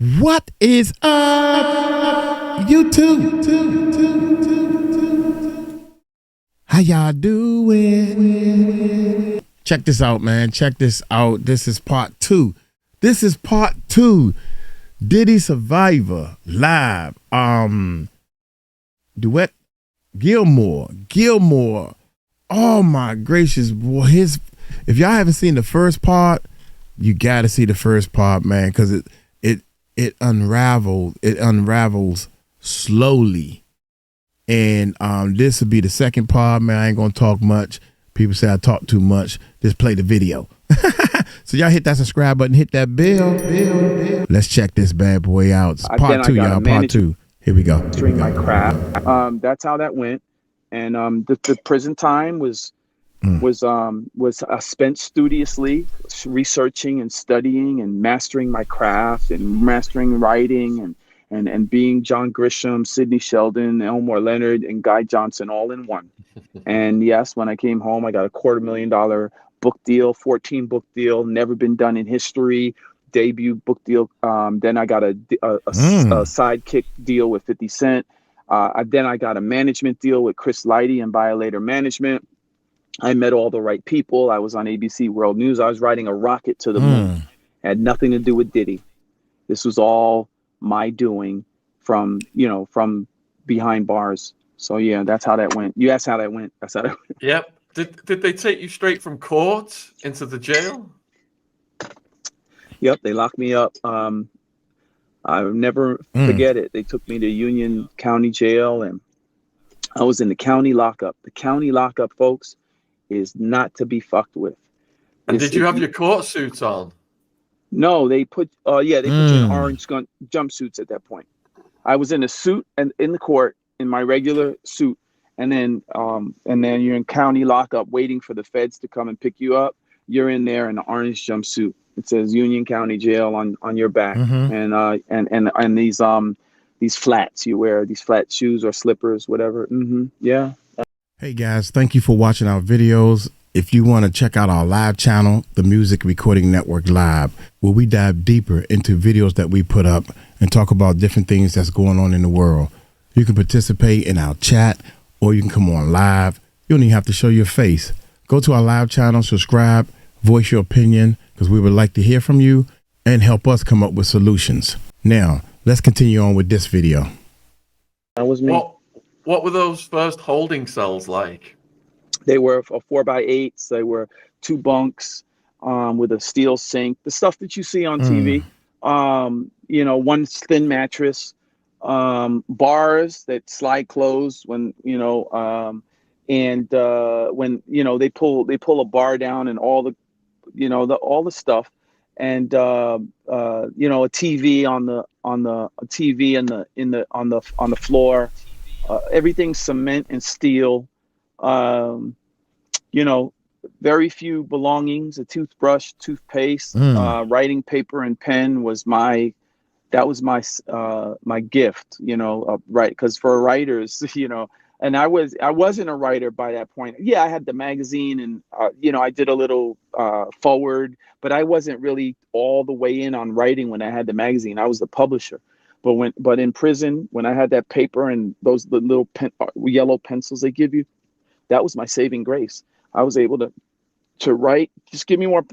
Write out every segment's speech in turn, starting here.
What is up, YouTube? How y'all doing? Check this out, man. Check this out. This is part two. Diddy Survivor live. DeWitt, Gilmore. Oh my gracious, boy! If y'all haven't seen the first part, you gotta see the first part, man, because it unravels slowly. And this will be the second part, man. I ain't gonna talk much. People say I talk too much. Just play the video. So y'all hit that subscribe button, hit that bell. Let's check this bad boy out. It's part two, y'all. Part two. Here we go. Doing my craft. That's how that went. And the prison time was spent studiously researching and studying and mastering my craft and mastering writing and being John Grisham, Sidney Sheldon, Elmore Leonard, and Guy Johnson all in one. And yes, when I came home, I got a $250,000 book deal, 14-book deal, never been done in history, debut book deal. Then I got a sidekick deal with 50 Cent. Then I got a management deal with Chris Lighty and Violator Management. I met all the right people. I was on ABC World News. I was riding a rocket to the moon. Had nothing to do with Diddy. This was all my doing from behind bars. So yeah, that's how that went. You asked how that went. That's how that went. Yep. Did they take you straight from court into the jail? Yep, they locked me up. I'll never forget it. They took me to Union County Jail, and I was in the county lockup. The county lockup, folks, is not to be fucked with. And did you have your court suit on? No, they put you in orange jumpsuits at that point. I was in a suit and in the court in my regular suit, and then you're in county lockup waiting for the feds to come and pick you up. You're in there in an orange jumpsuit. It says Union County Jail on your back, and these flats you wear, these flat shoes or slippers, whatever. Yeah. Hey guys, thank you for watching our videos. If you want to check out our live channel, the Music Recording Network Live, where we dive deeper into videos that we put up and talk about different things that's going on in the world. You can participate in our chat, or you can come on live. You don't even have to show your face. Go to our live channel, subscribe, voice your opinion, because we would like to hear from you and help us come up with solutions. Now, let's continue on with this video. That was me. What were those first holding cells like? They were 4x8s. They were 2 bunks with a steel sink. The stuff that you see on TV. One thin mattress, bars that slide closed when when they pull a bar down and all the stuff, and a TV on the floor. Everything's cement and steel. Very few belongings. A toothbrush, toothpaste, writing paper and pen was my gift. Right? Because for writers, and I wasn't a writer by that point. Yeah, I had the magazine, and I did a little forward, but I wasn't really all the way in on writing when I had the magazine. I was the publisher. But in prison, when I had that paper and the little yellow pencils they give you, that was my saving grace. I was able to write. Just give me more.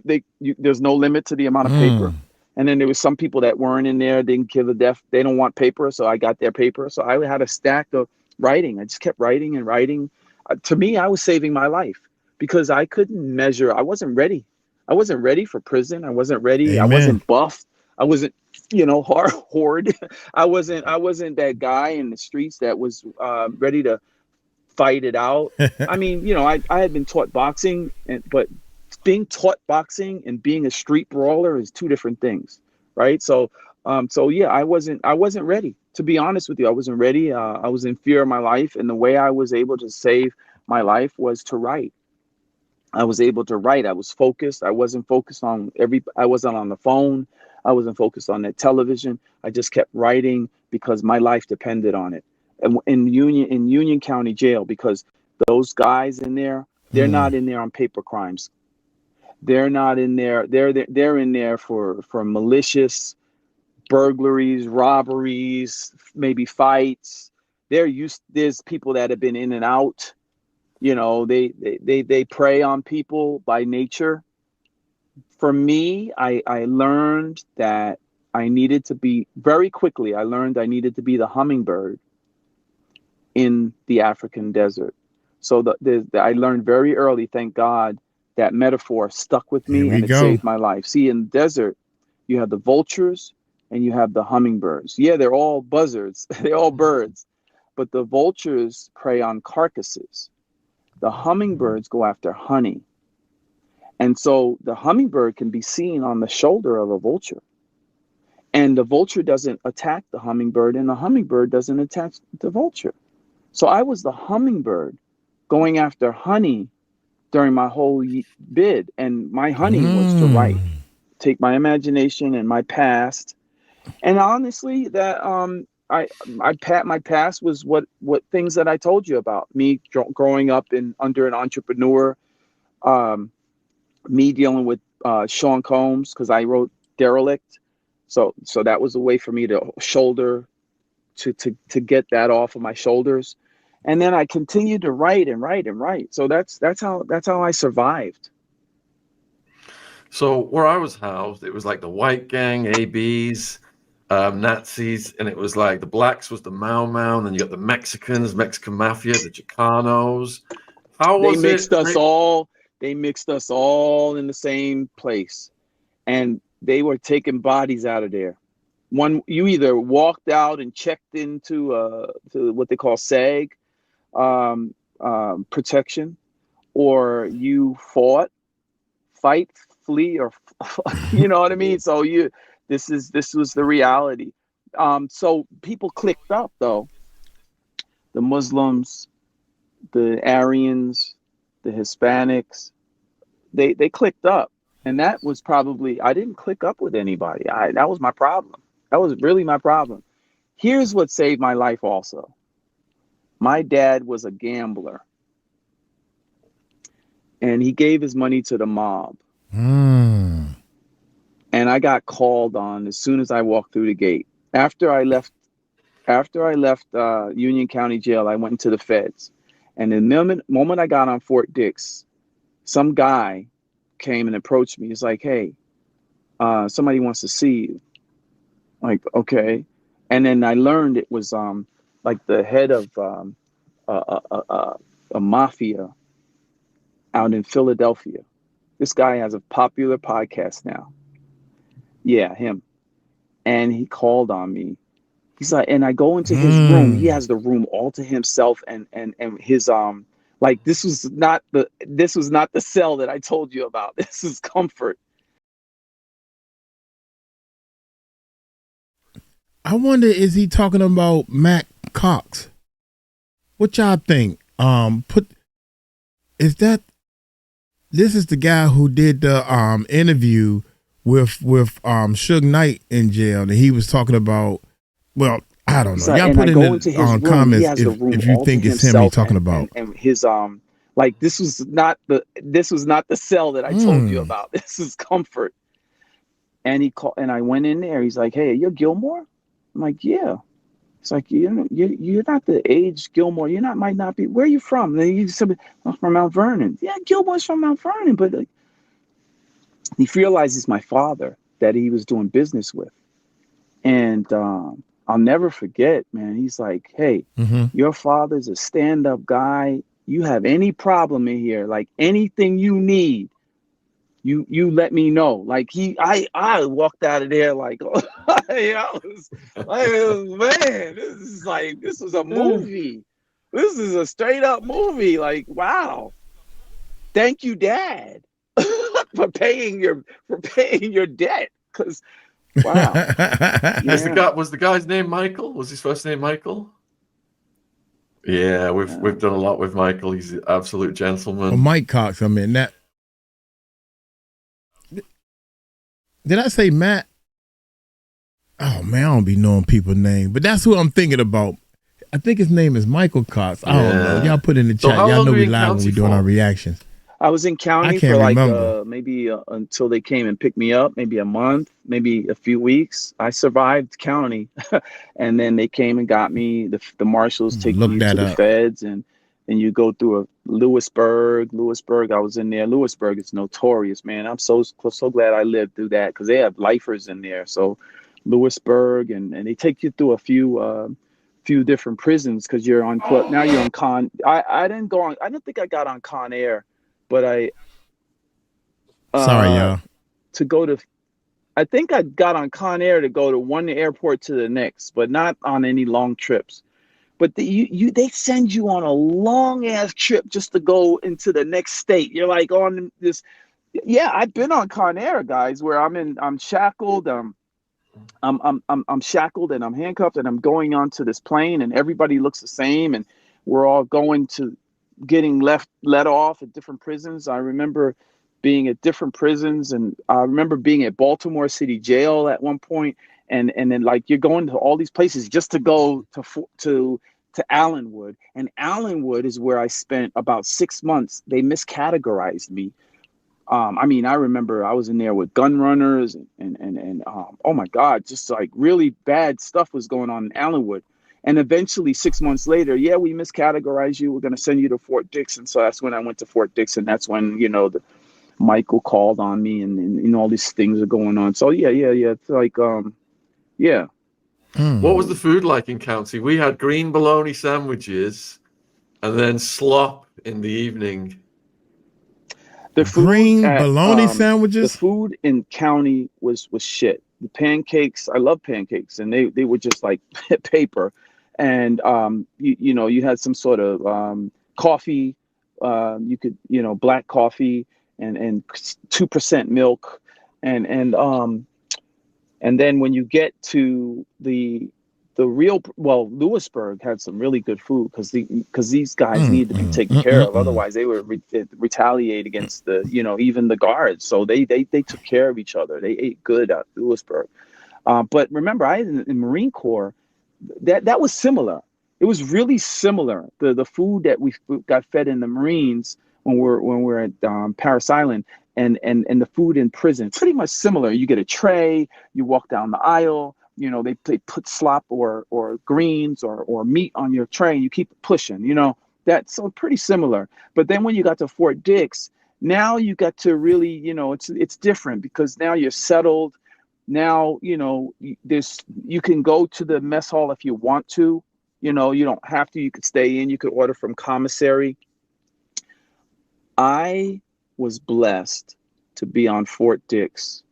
There's no limit to the amount of paper. And then there was some people that weren't in there, didn't give a deaf. They don't want paper, so I got their paper. So I had a stack of writing. I just kept writing and writing. To me, I was saving my life because I couldn't measure. I wasn't ready. I wasn't ready for prison. I wasn't ready. Amen. I wasn't buffed. I wasn't, hard. I wasn't that guy in the streets that was ready to fight it out. I mean, I had been taught boxing, but being taught boxing and being a street brawler is two different things, right? So yeah, I wasn't ready. To be honest with you, I wasn't ready. I was in fear of my life, and the way I was able to save my life was to write. I was able to write. I was focused. I wasn't focused on I wasn't on the phone. I wasn't focused on that television. I just kept writing because my life depended on it. And in Union County Jail, because those guys in there, they're not in there on paper crimes. They're not in there. They're in there for malicious burglaries, robberies, maybe fights. There's people that have been in and out. You know, they prey on people by nature. For me, I learned that I needed to be, very quickly, I learned I needed to be the hummingbird in the African desert. So I learned very early, thank God, that metaphor stuck with me and it saved my life. See, in the desert, you have the vultures and you have the hummingbirds. Yeah, they're all buzzards. They're all birds. But the vultures prey on carcasses. The hummingbirds go after honey. And so the hummingbird can be seen on the shoulder of a vulture. And the vulture doesn't attack the hummingbird, and the hummingbird doesn't attack the vulture. So I was the hummingbird going after honey during my whole bid. And my honey was to write, take my imagination and my past. And honestly, that my past was what things that I told you about. Me growing up under an entrepreneur, me dealing with Sean Combs, because I wrote Derelict. So that was a way for me to shoulder, to get that off of my shoulders. And then I continued to write and write and write. So that's how I survived. So where I was housed, it was like the white gang, ABs, Nazis, and it was like the blacks was the Mau Mau, and then you got the Mexicans, Mexican Mafia, the Chicanos. How was They mixed us all in the same place. And they were taking bodies out of there. You either walked out and checked into to what they call SAG, protection, or you fight, flee, or you know what I mean? So this was the reality. So people clicked up, though. The Muslims, the Aryans, the Hispanics, they clicked up. And that was probably, I didn't click up with anybody. That was my problem. That was really my problem. Here's what saved my life also. My dad was a gambler. And he gave his money to the mob. And I got called on as soon as I walked through the gate. After I left Union County Jail, I went into the feds. And the moment I got on Fort Dix, some guy came and approached me. He's like, "Hey, somebody wants to see you." Like, okay. And then I learned it was like the head of a mafia out in Philadelphia. This guy has a popular podcast now. Yeah, him. And he called on me. He's like, and I go into his room. He has the room all to himself, and his like this was not the cell that I told you about. This is comfort. I wonder, is he talking about Mac Cox? What y'all think? This is the guy who did the interview with Suge Knight in jail, and he was talking about, well, I don't know. Y'all put in the comments if you think it's him he's talking about. And his like this was not the cell that I told you about. This is comfort. And he called, and I went in there. He's like, "Hey, you're Gilmore?" I'm like, "Yeah." It's like, you're not the age Gilmore. Might not be. Where are you from? And he said, "I'm from Mount Vernon." Yeah, Gilmore's from Mount Vernon, but he realizes my father that he was doing business with, and I'll never forget, man. He's like, "Hey, your father's a stand-up guy. You have any problem in here, like anything you need, you let me know." Like I walked out of there like, oh, I was like, man, this was a movie. This is a straight up movie. Like, wow. Thank you, Dad, for paying your debt. Because wow. Yeah. Was the guy's name Michael? Was his first name Michael? Yeah, we've done a lot with Michael. He's an absolute gentleman. Well, Mike Cox, I mean that. Did I say Matt? Oh man, I don't be knowing people's names, but that's who I'm thinking about. I think his name is Michael Cox. I don't know. Y'all put in the chat. Y'all know we live when we doing our reactions. I was in I county for can't like remember. maybe until they came and picked me up, maybe a month, maybe a few weeks. I survived county, and then they came and got me. The marshals I'm gonna take look you to that the up. feds, and you go through a Lewisburg. Lewisburg, I was in there. Lewisburg is notorious, man. I'm so glad I lived through that because they have lifers in there. So Lewisburg, and they take you through a few different prisons because you're on now you're on Con. I didn't go on. I don't think I got on Con Air, but I Sorry, uh y'all. to go to. I think I got on Con Air to go to one airport to the next, but not on any long trips. But they send you on a long ass trip just to go into the next state. You're like on this. Yeah, I've been on Con Air, guys, where I'm shackled. I'm shackled and I'm handcuffed and I'm going onto this plane and everybody looks the same and we're all going to getting let off at different prisons. I remember being at different prisons and I remember being at Baltimore City Jail at one point and then like you're going to all these places just to go to Allenwood, and Allenwood is where I spent about 6 months. They miscategorized me. I mean, I remember I was in there with gun runners and oh my God, just like really bad stuff was going on in Allenwood. And eventually 6 months later, yeah, we miscategorized you. We're going to send you to Fort Dix. And so that's when I went to Fort Dix. And that's when, Michael called on me and all these things are going on. So yeah. It's like, yeah. What was the food like in county? We had green bologna sandwiches and then slop in the evening. The food Green at bologna the sandwiches. food in county was shit. The pancakes, I love pancakes, and they were just like paper. And you had some sort of coffee. You could black coffee and 2% milk, and and then when you get to the real, well, Lewisburg had some really good food because these guys Mm, need to be mm, taken mm, care mm, of. mm. Otherwise, they would retaliate against even the guards. So they took care of each other. They ate good at Lewisburg. But remember, I in Marine Corps, that was similar. It was really similar. The food that we got fed in the Marines when we're at Paris Island and the food in prison, pretty much similar. You get a tray, you walk down the aisle. They put slop or greens or meat on your tray, and you keep pushing. That's so pretty similar. But then when you got to Fort Dix, now you got to really, it's different because now you're settled. Now, you can go to the mess hall if you want to. You don't have to. You could stay in. You could order from commissary. I was blessed to be on Fort Dix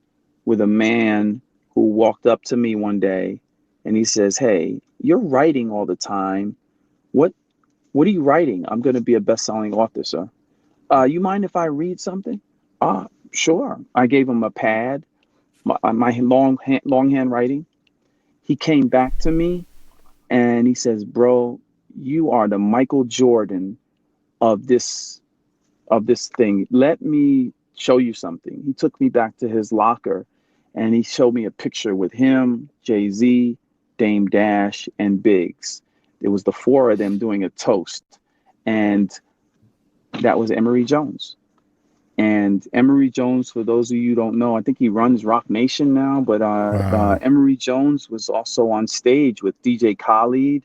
with a man who walked up to me one day and he says, "Hey, you're writing all the time. What are you writing?" "I'm going to be a best-selling author, sir." You mind if I read something?" Sure. I gave him a pad, my long handwriting. He came back to me and he says, "Bro, you are the Michael Jordan of this thing. Let me show you something." He took me back to his locker and he showed me a picture with him, Jay-Z, Dame Dash, and Biggs. It was the four of them doing a toast. And that was Emory Jones. And Emory Jones, for those of you who don't know, I think he runs Rock Nation now, but Wow. Emory Jones was also on stage with DJ Khaled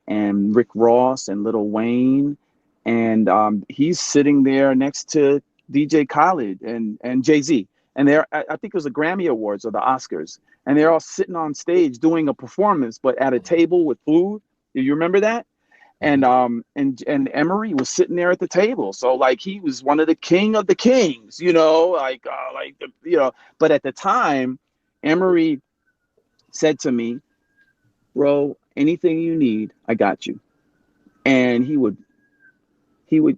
and Rick Ross and Lil Wayne. And he's sitting there next to DJ Khaled and Jay-Z. And I think it was the Grammy Awards or the Oscars. And they're all sitting on stage doing a performance, but at a table with food. Do you remember that? And Emory was sitting there at the table, so like he was one of the king of the kings, But at the time, Emory said to me, "Bro, anything you need, I got you." And he would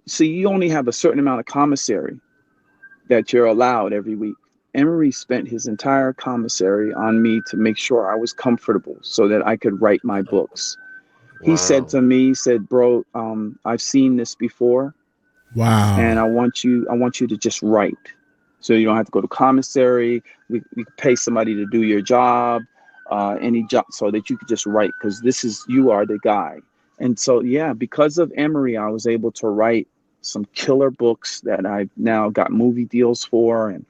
see, you only have a certain amount of commissary that you're allowed every week. Emory spent his entire commissary on me to make sure I was comfortable so that I could write my books. He said Wow. to me, he said, "Bro, I've seen this before, and Wow. I want you to just write. So you don't have to go to commissary. We can pay somebody to do your job, any job, so that you could just write, because you are the guy." And so, yeah, because of Emory, I was able to write some killer books that I've now got movie deals for. And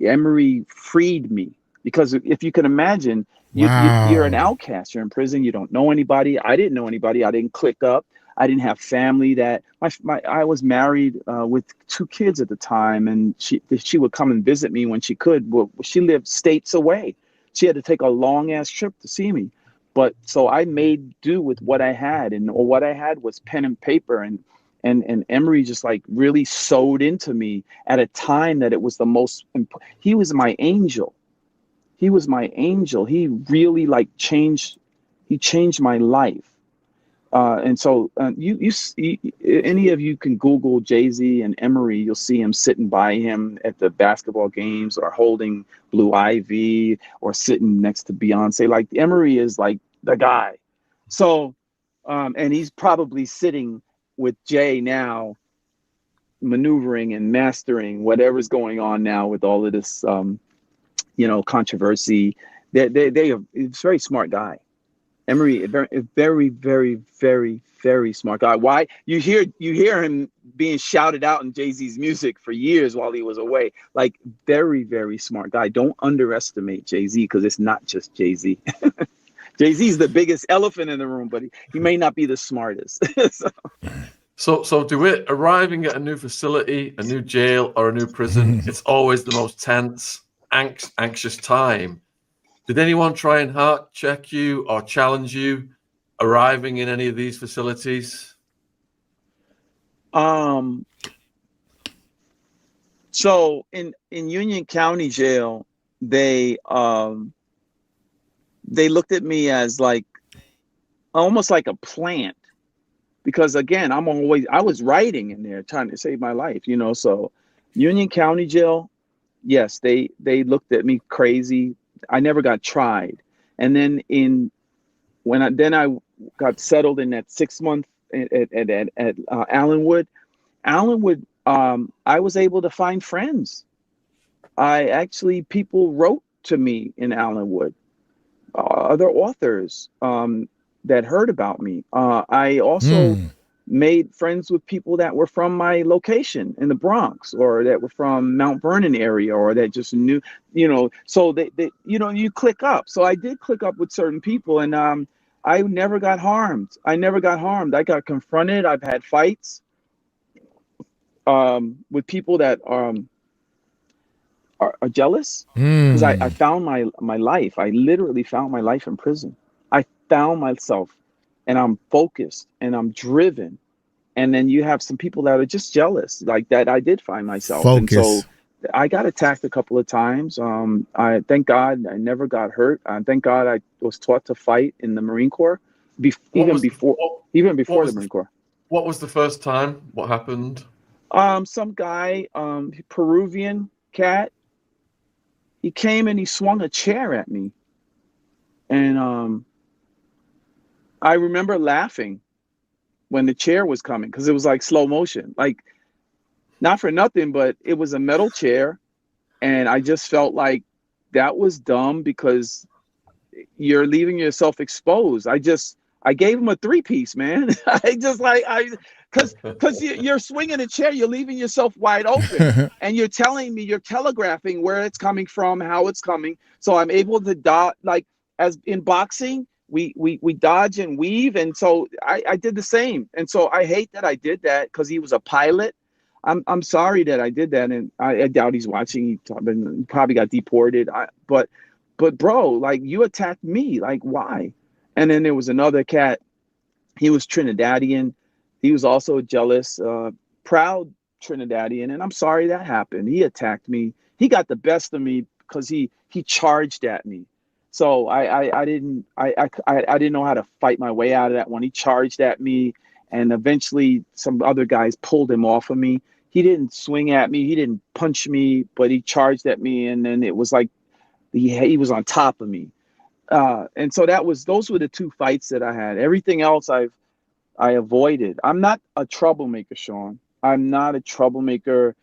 Emory freed me, because if you can imagine, you're an outcast. You're in prison. You don't know anybody. I didn't know anybody. I didn't click up. I didn't have family. That I was married with 2 kids at the time, and she would come and visit me when she could. Well, she lived states away. She had to take a long ass trip to see me. But so I made do with what I had, and what I had was pen and paper, and Emory just like really sewed into me at a time that it was the most. He was my angel. He was my angel. He really like changed my life. And so you see, any of you can Google Jay-Z and Emory, you'll see him sitting by him at the basketball games, or holding Blue Ivy, or sitting next to Beyonce. Like, Emory is like the guy. So, and he's probably sitting with Jay now, maneuvering and mastering whatever's going on now with all of this, controversy. He's a very smart guy. Emory, a very, very, very, very smart guy. Why? You hear him being shouted out in Jay-Z's music for years while he was away. Like, very, very smart guy. Don't underestimate Jay-Z, because it's not just Jay-Z. Jay-Z's the biggest elephant in the room, but he may not be the smartest. So DeWitt, arriving at a new facility, a new jail, or a new prison, it's always the most tense, anxious time. Did anyone try and heart check you or challenge you arriving in any of these facilities? So in Union County Jail, they looked at me as like almost like a plant, because again, I was writing in there trying to save my life, So Union County Jail, yes, they looked at me crazy. I never got tried. And then when I got settled in that 6 month at Allenwood, I was able to find friends. People wrote to me in Allenwood, other authors that heard about me. I also made friends with people that were from my location in the Bronx, or that were from Mount Vernon area, or that just knew, so they you click up. So I did click up with certain people, and I never got harmed. I got confronted. I've had fights with people that are jealous, because I found my life. I literally found my life in prison. I found myself, and I'm focused, and I'm driven. And then you have some people that are just jealous, like that. I did find myself. Focus. And so I got attacked a couple of times. I thank God I never got hurt. Thank God I was taught to fight in the Marine Corps, even before the Marine Corps. What was the first time? What happened? Some guy, Peruvian cat, he came and he swung a chair at me. And I remember laughing when the chair was coming, because it was like slow motion, like, not for nothing, but it was a metal chair. And I just felt like that was dumb, because you're leaving yourself exposed. I gave him a 3-piece, man. Because you're swinging a chair, you're leaving yourself wide open, and you're telling me, you're telegraphing where it's coming from, how it's coming. So I'm able to dodge, like, as in boxing, we dodge and weave. And so I did the same. And so I hate that I did that, because he was a pilot. I'm sorry that I did that. And I doubt he's watching. He probably got deported. But bro, like, you attacked me, like, why? And then there was another cat. He was Trinidadian. He was also jealous, proud Trinidadian. And I'm sorry that happened. He attacked me. He got the best of me because he charged at me. So I didn't know how to fight my way out of that one. He charged at me, and eventually some other guys pulled him off of me. He didn't swing at me. He didn't punch me, but he charged at me, and then it was like he was on top of me. And so those were the 2 fights that I had. Everything else I avoided. I'm not a troublemaker, Sean. I'm not a troublemaker.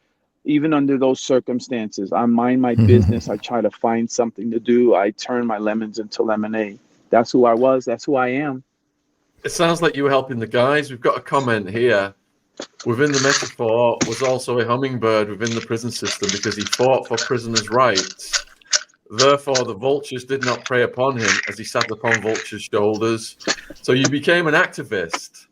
Even under those circumstances, I mind my business. I try to find something to do. I turn my lemons into lemonade. That's who I was. That's who I am. It sounds like you were helping the guys. We've got a comment here. within the metaphor, was also a hummingbird within the prison system because he fought for prisoners' rights. Therefore, the vultures did not prey upon him as he sat upon vultures' shoulders. So you became an activist.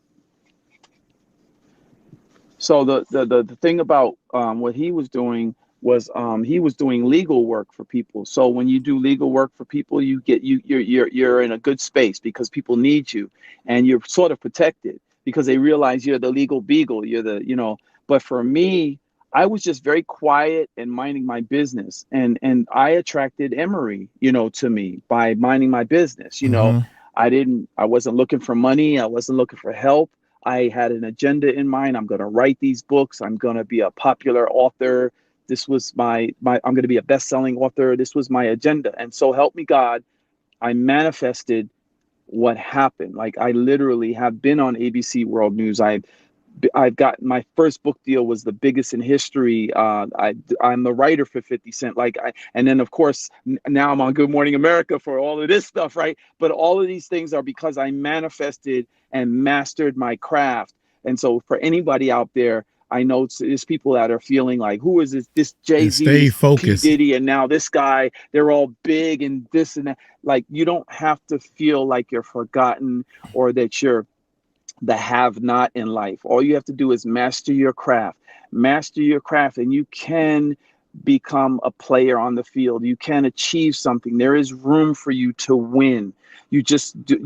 So the thing about what he was doing was he was doing legal work for people. So when you do legal work for people, you're in a good space because people need you, and you're sort of protected because they realize you're the legal beagle. You're the, you know. But for me, I was just very quiet and minding my business, and I attracted Emory, you know, to me by minding my business. You know, I wasn't looking for money. I wasn't looking for help. I had an agenda in mind. I'm going to write these books. I'm going to be a popular author. This was I'm going to be a best-selling author. This was my agenda. And so help me God, I manifested what happened. Like, I literally have been on ABC World News. I've got my first book deal was the biggest in history. I'm the writer for 50 Cent. And then of course now I'm on Good Morning America for all of this stuff, right? But all of these things are because I manifested and mastered my craft. And so for anybody out there, I know there's people that are feeling like, who is this Jay-Z, stay this P. focused. Diddy, and now this guy, they're all big and this and that. Like, you don't have to feel like you're forgotten or that you're the have not in life. All you have to do is master your craft, and you can become a player on the field. You can achieve something. There is room for you to win. You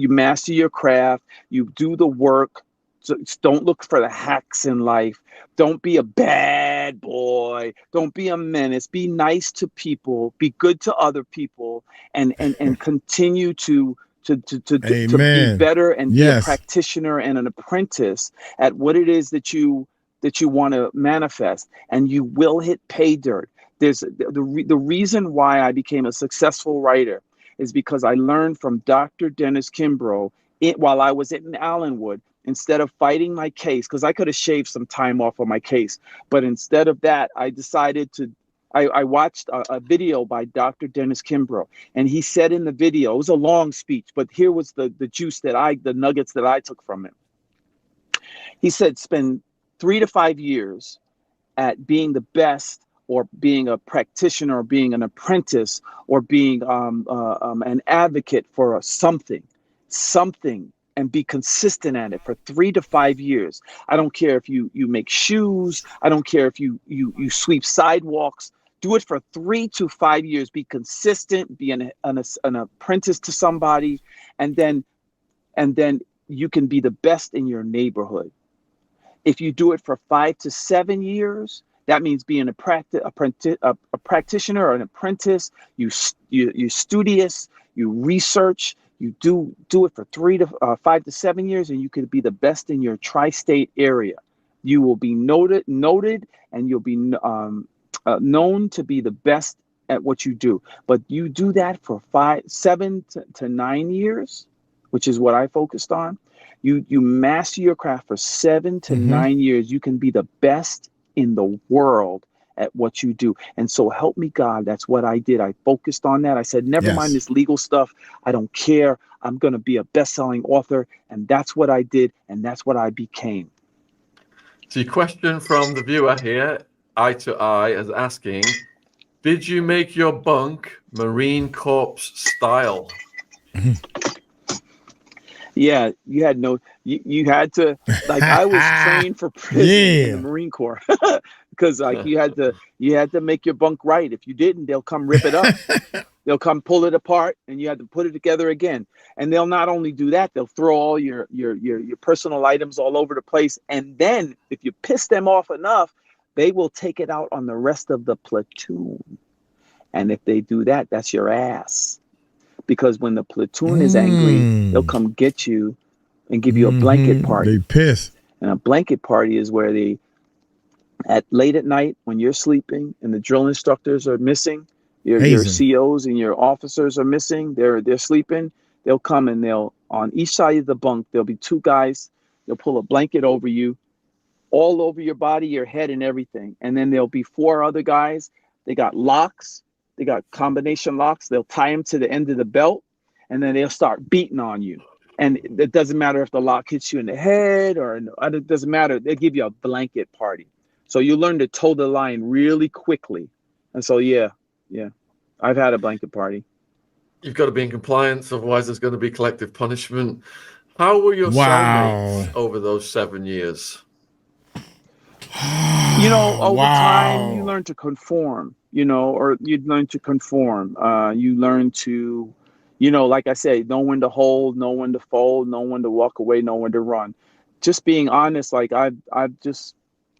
master your craft, you do the work. So don't look for the hacks in life. Don't be a bad boy. Don't be a menace. Be nice to people, be good to other people, and continue to be better and be a practitioner and an apprentice at what it is that you want to manifest, and you will hit pay dirt. There's the reason why I became a successful writer is because I learned from Dr. Dennis Kimbrough while I was in Allenwood. Instead of fighting my case, because I could have shaved some time off of my case, but instead of that, I decided to. I watched a video by Dr. Dennis Kimbrough, and he said in the video, it was a long speech, but here was the juice the nuggets that I took from it. He said, spend 3 to 5 years at being the best, or being a practitioner, or being an apprentice, or being an advocate for something, and be consistent at it for 3 to 5 years. I don't care if you make shoes. I don't care if you sweep sidewalks. Do it for 3 to 5 years. Be consistent. Be an apprentice to somebody, and then you can be the best in your neighborhood. If you do it for 5 to 7 years, that means being a practitioner or an apprentice. You're studious. You research. You do it for 3 to 5 to 7 years, and you could be the best in your tri-state area. You will be noted, and you'll be known to be the best at what you do. But you do that for 7 to 9 years, which is what I focused on. You master your craft for 7 to 9 years. You can be the best in the world at what you do. And so help me God, that's what I did. I focused on that. I said, never mind this legal stuff. I don't care. I'm going to be a best-selling author. And that's what I did. And that's what I became. So your question from the viewer here, Eye to Eye, is asking, did you make your bunk Marine Corps style? Yeah, you had to, like, I was trained for prison in the Marine Corps. Because like you had to make your bunk right. If you didn't, they'll come rip it up. They'll come pull it apart, and you had to put it together again. And they'll not only do that, they'll throw all your personal items all over the place. And then if you piss them off enough, they will take it out on the rest of the platoon. And if they do that, that's your ass. Because when the platoon is angry, they'll come get you and give you a blanket party. They piss. And a blanket party is where they, late at night when you're sleeping and the drill instructors are missing, your COs and your officers are missing, they're sleeping, they'll come and they'll, on each side of the bunk, there'll be 2 guys, they'll pull a blanket over you, all over your body, your head and everything. And then there'll be 4 other guys, they got locks, they got combination locks, they'll tie them to the end of the belt, and then they'll start beating on you. And it doesn't matter if the lock hits you in the head or it doesn't matter. They give you a blanket party. So you learn to toe the line really quickly. And so, yeah, I've had a blanket party. You've got to be in compliance, otherwise there's going to be collective punishment. How were your Wow. cellmates over those 7 years? Over time, you Wow. learn to conform, or you learn to conform. You learn to, like I say, know when to hold, know when to fold, know when to walk away, know when to run. Just being honest, like I've just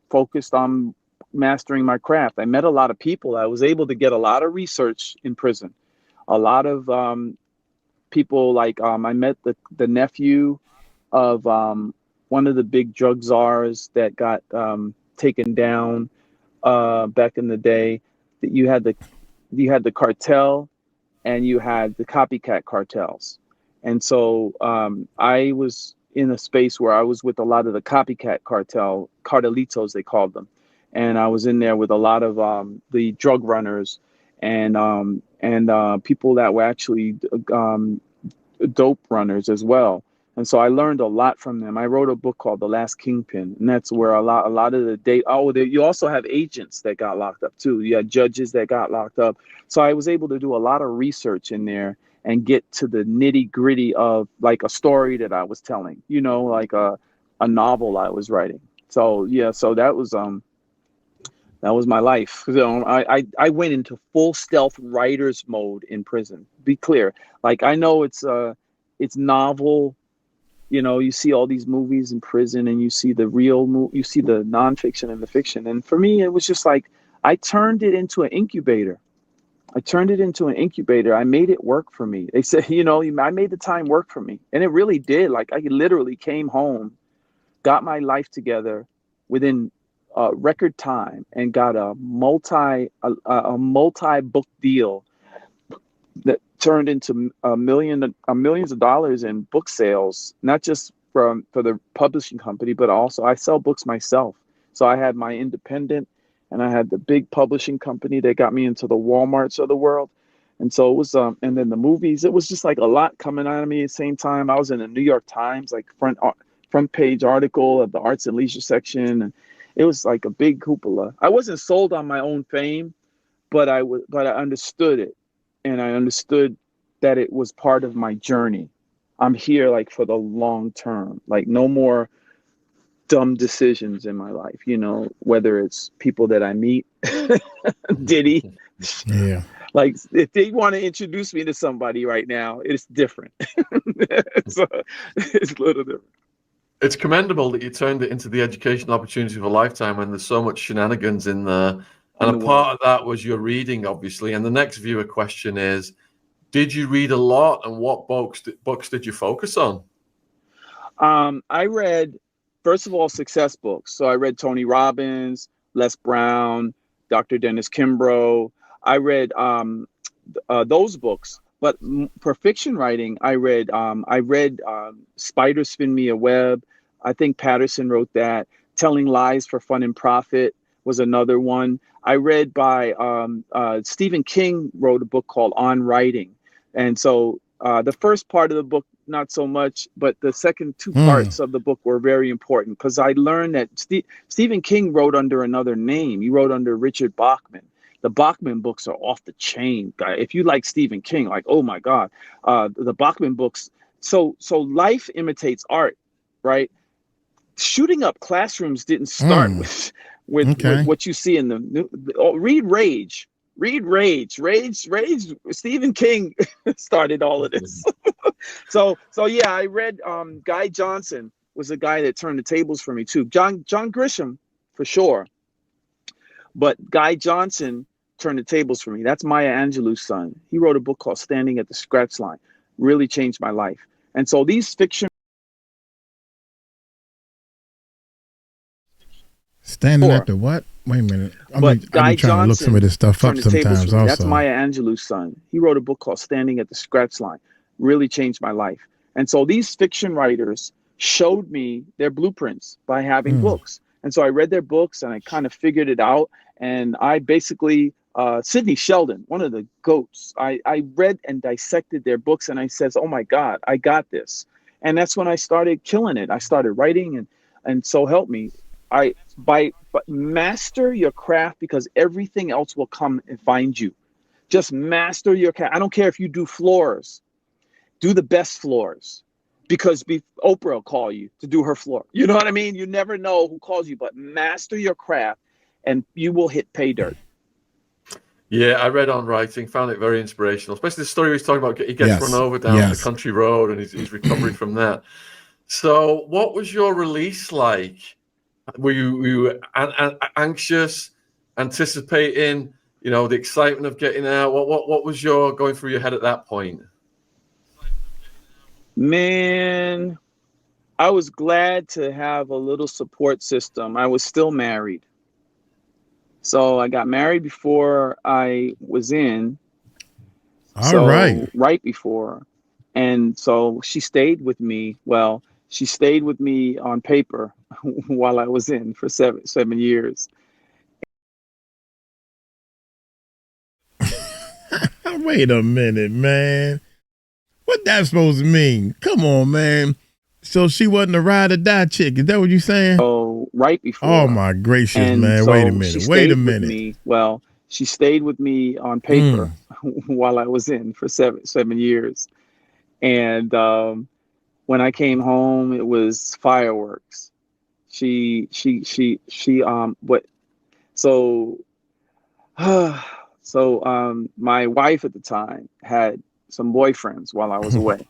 focused on mastering my craft. I met a lot of people. I was able to get a lot of research in prison. A lot of people, like I met the nephew of one of the big drug czars that got taken down back in the day. That you had the cartel and you had the copycat cartels, and so I was in a space where I was with a lot of the copycat cartelitos they called them, and I was in there with a lot of the drug runners and people that were actually dope runners as well. And so I learned a lot from them. I wrote a book called The Last Kingpin, and that's where a lot of the date. You also have agents that got locked up too. You had judges that got locked up. So I was able to do a lot of research in there and get to the nitty gritty of like a story that I was telling, like a novel I was writing. So yeah, so that was my life. I went into full stealth writer's mode in prison. Be clear, like I know it's novel. You see all these movies in prison, and you see the you see the nonfiction and the fiction. And for me, it was just like I turned it into an incubator. I made it work for me. They said, I made the time work for me, and it really did. Like I literally came home, got my life together within record time, and got a multi book deal that turned into millions of dollars in book sales, not just for the publishing company, but also I sell books myself. So I had my independent, and I had the big publishing company that got me into the Walmarts of the world. And so it was, and then the movies, it was just like a lot coming out of me at the same time. I was in the New York Times, like front page article of the arts and leisure section. And it was like a big cupola. I wasn't sold on my own fame, but I understood it. And I understood that it was part of my journey. I'm here like for the long term, like no more dumb decisions in my life, whether it's people that I meet, Diddy. Yeah. Like if they want to introduce me to somebody right now, it's different. it's a little different. It's commendable that you turned it into the educational opportunity of a lifetime, and there's so much shenanigans in there. And a part of that was your reading, obviously. And the next viewer question is, did you read a lot, and what books did you focus on? I read, first of all, success books. So I read Tony Robbins, Les Brown, Dr. Dennis Kimbrough. I read those books. But for fiction writing, I read Spiders Spin Me a Web. I think Patterson wrote that. Telling Lies for Fun and Profit was another one. I read by Stephen King wrote a book called On Writing. And so the first part of the book, not so much, but the second two parts of the book were very important because I learned that Stephen King wrote under another name. He wrote under Richard Bachman. The Bachman books are off the chain, guy. If you like Stephen King, like, oh my God, the Bachman books. So life imitates art, right? Shooting up classrooms didn't start with what you see in read Rage. Stephen King started all of this. So yeah, I read Guy Johnson was a guy that turned the tables for me too. John Grisham for sure, but Guy Johnson turned the tables for me. That's Maya Angelou's son. He wrote a book called Standing at the Scratch Line. Really changed my life. And so these fiction. Standing at the what? Wait a minute. I've been trying to look some of this stuff up sometimes also. That's Maya Angelou's son. He wrote a book called Standing at the Scratch Line. Really changed my life. And so these fiction writers showed me their blueprints by having books. And so I read their books and I kind of figured it out. And I basically, Sidney Sheldon, one of the GOATs, I read and dissected their books and I says, oh my God, I got this. And that's when I started killing it. I started writing, and so help me. But master your craft, because everything else will come and find you. Just master your craft. I don't care if you do floors, do the best floors, because Oprah will call you to do her floor. You know what I mean? You never know who calls you, but master your craft and you will hit pay dirt. Yeah, I read on writing, found it very inspirational, especially the story he's talking about. He gets run over down the country road and his recovery from that. So what was your release like? Were you anxious, anticipating, the excitement of getting out? What was going through your head at that point? Man, I was glad to have a little support system. I was still married. So I got married before I was in. Right before. And so she stayed with me. Well, she stayed with me on paper while I was in for seven years. Wait a minute, man. What that supposed to mean? Come on, man. So she wasn't a ride or die chick. Is that what you saying? Oh, right before. Oh my gracious, and man. So wait a minute. Wait a minute. Me. Well, she stayed with me on paper while I was in for seven years. And when I came home, it was fireworks. My wife at the time had some boyfriends while I was away,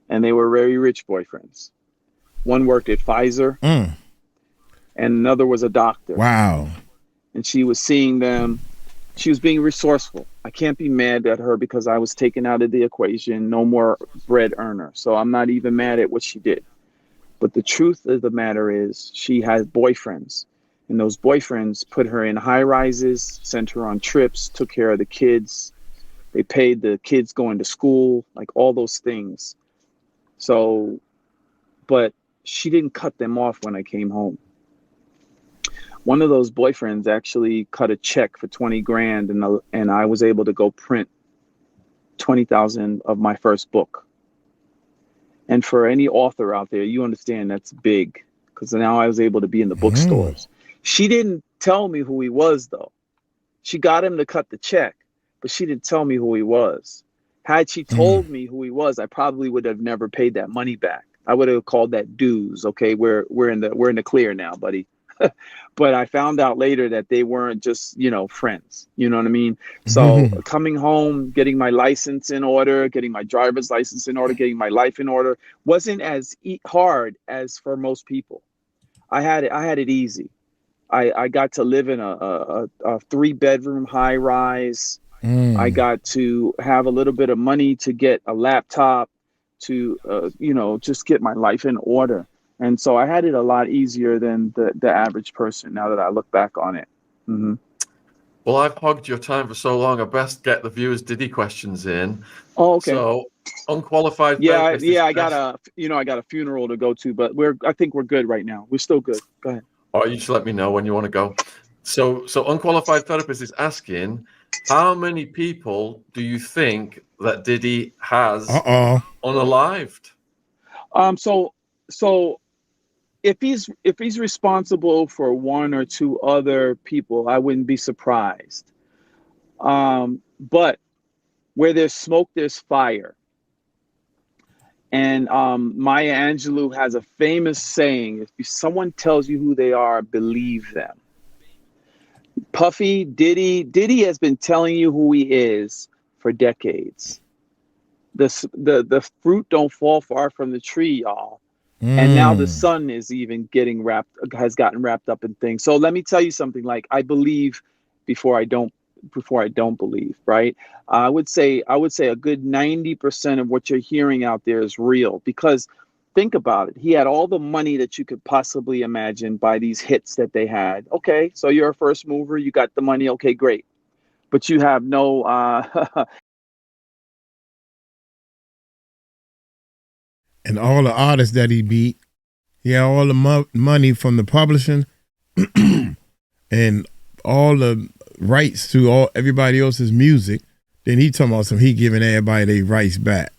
and they were very rich boyfriends. One worked at Pfizer, and another was a doctor. Wow. And she was seeing them. She was being resourceful. I can't be mad at her because I was taken out of the equation. No more bread earner. So I'm not even mad at what she did. But the truth of the matter is she had boyfriends. And those boyfriends put her in high rises, sent her on trips, took care of the kids. They paid the kids going to school, like all those things. So, but she didn't cut them off when I came home. One of those boyfriends actually cut a check for 20 grand and I was able to go print 20,000 of my first book. And for any author out there, you understand that's big, because now I was able to be in the bookstores. She didn't tell me who he was, though. She got him to cut the check, but she didn't tell me who he was. Had she told me who he was, I probably would have never paid that money back. I would have called that dues. Okay, we're in the clear now, buddy. But I found out later that they weren't just, friends. You know what I mean? So coming home, getting my license in order, getting my driver's license in order, getting my life in order wasn't as hard as for most people. I had it easy. I got to live in a 3-bedroom high rise. I got to have a little bit of money to get a laptop to, just get my life in order. And so I had it a lot easier than the average person now that I look back on it. Well, I've hogged your time for so long. I best get the viewers' Diddy questions in. Oh, okay. So unqualified. Yeah. I got a funeral to go to, but I think we're good right now. We're still good. Go ahead. All right, you just let me know when you want to go. So unqualified therapist is asking, how many people do you think that Diddy has unalived? So if he's responsible for one or two other people, I wouldn't be surprised. But where there's smoke, there's fire. And Maya Angelou has a famous saying: if someone tells you who they are, believe them. Diddy has been telling you who he is for decades. The fruit don't fall far from the tree, y'all. And now the sun is even has gotten wrapped up in things. So let me tell you something. Like, I believe before I don't believe, right? I would say a good 90% of what you're hearing out there is real, because think about it. He had all the money that you could possibly imagine by these hits that they had. Okay, so you're a first mover, you got the money. Okay, great. But you have no and all the artists that he beat, he had all the money from the publishing and all the rights to everybody else's music. Then he talking about he giving everybody their rights back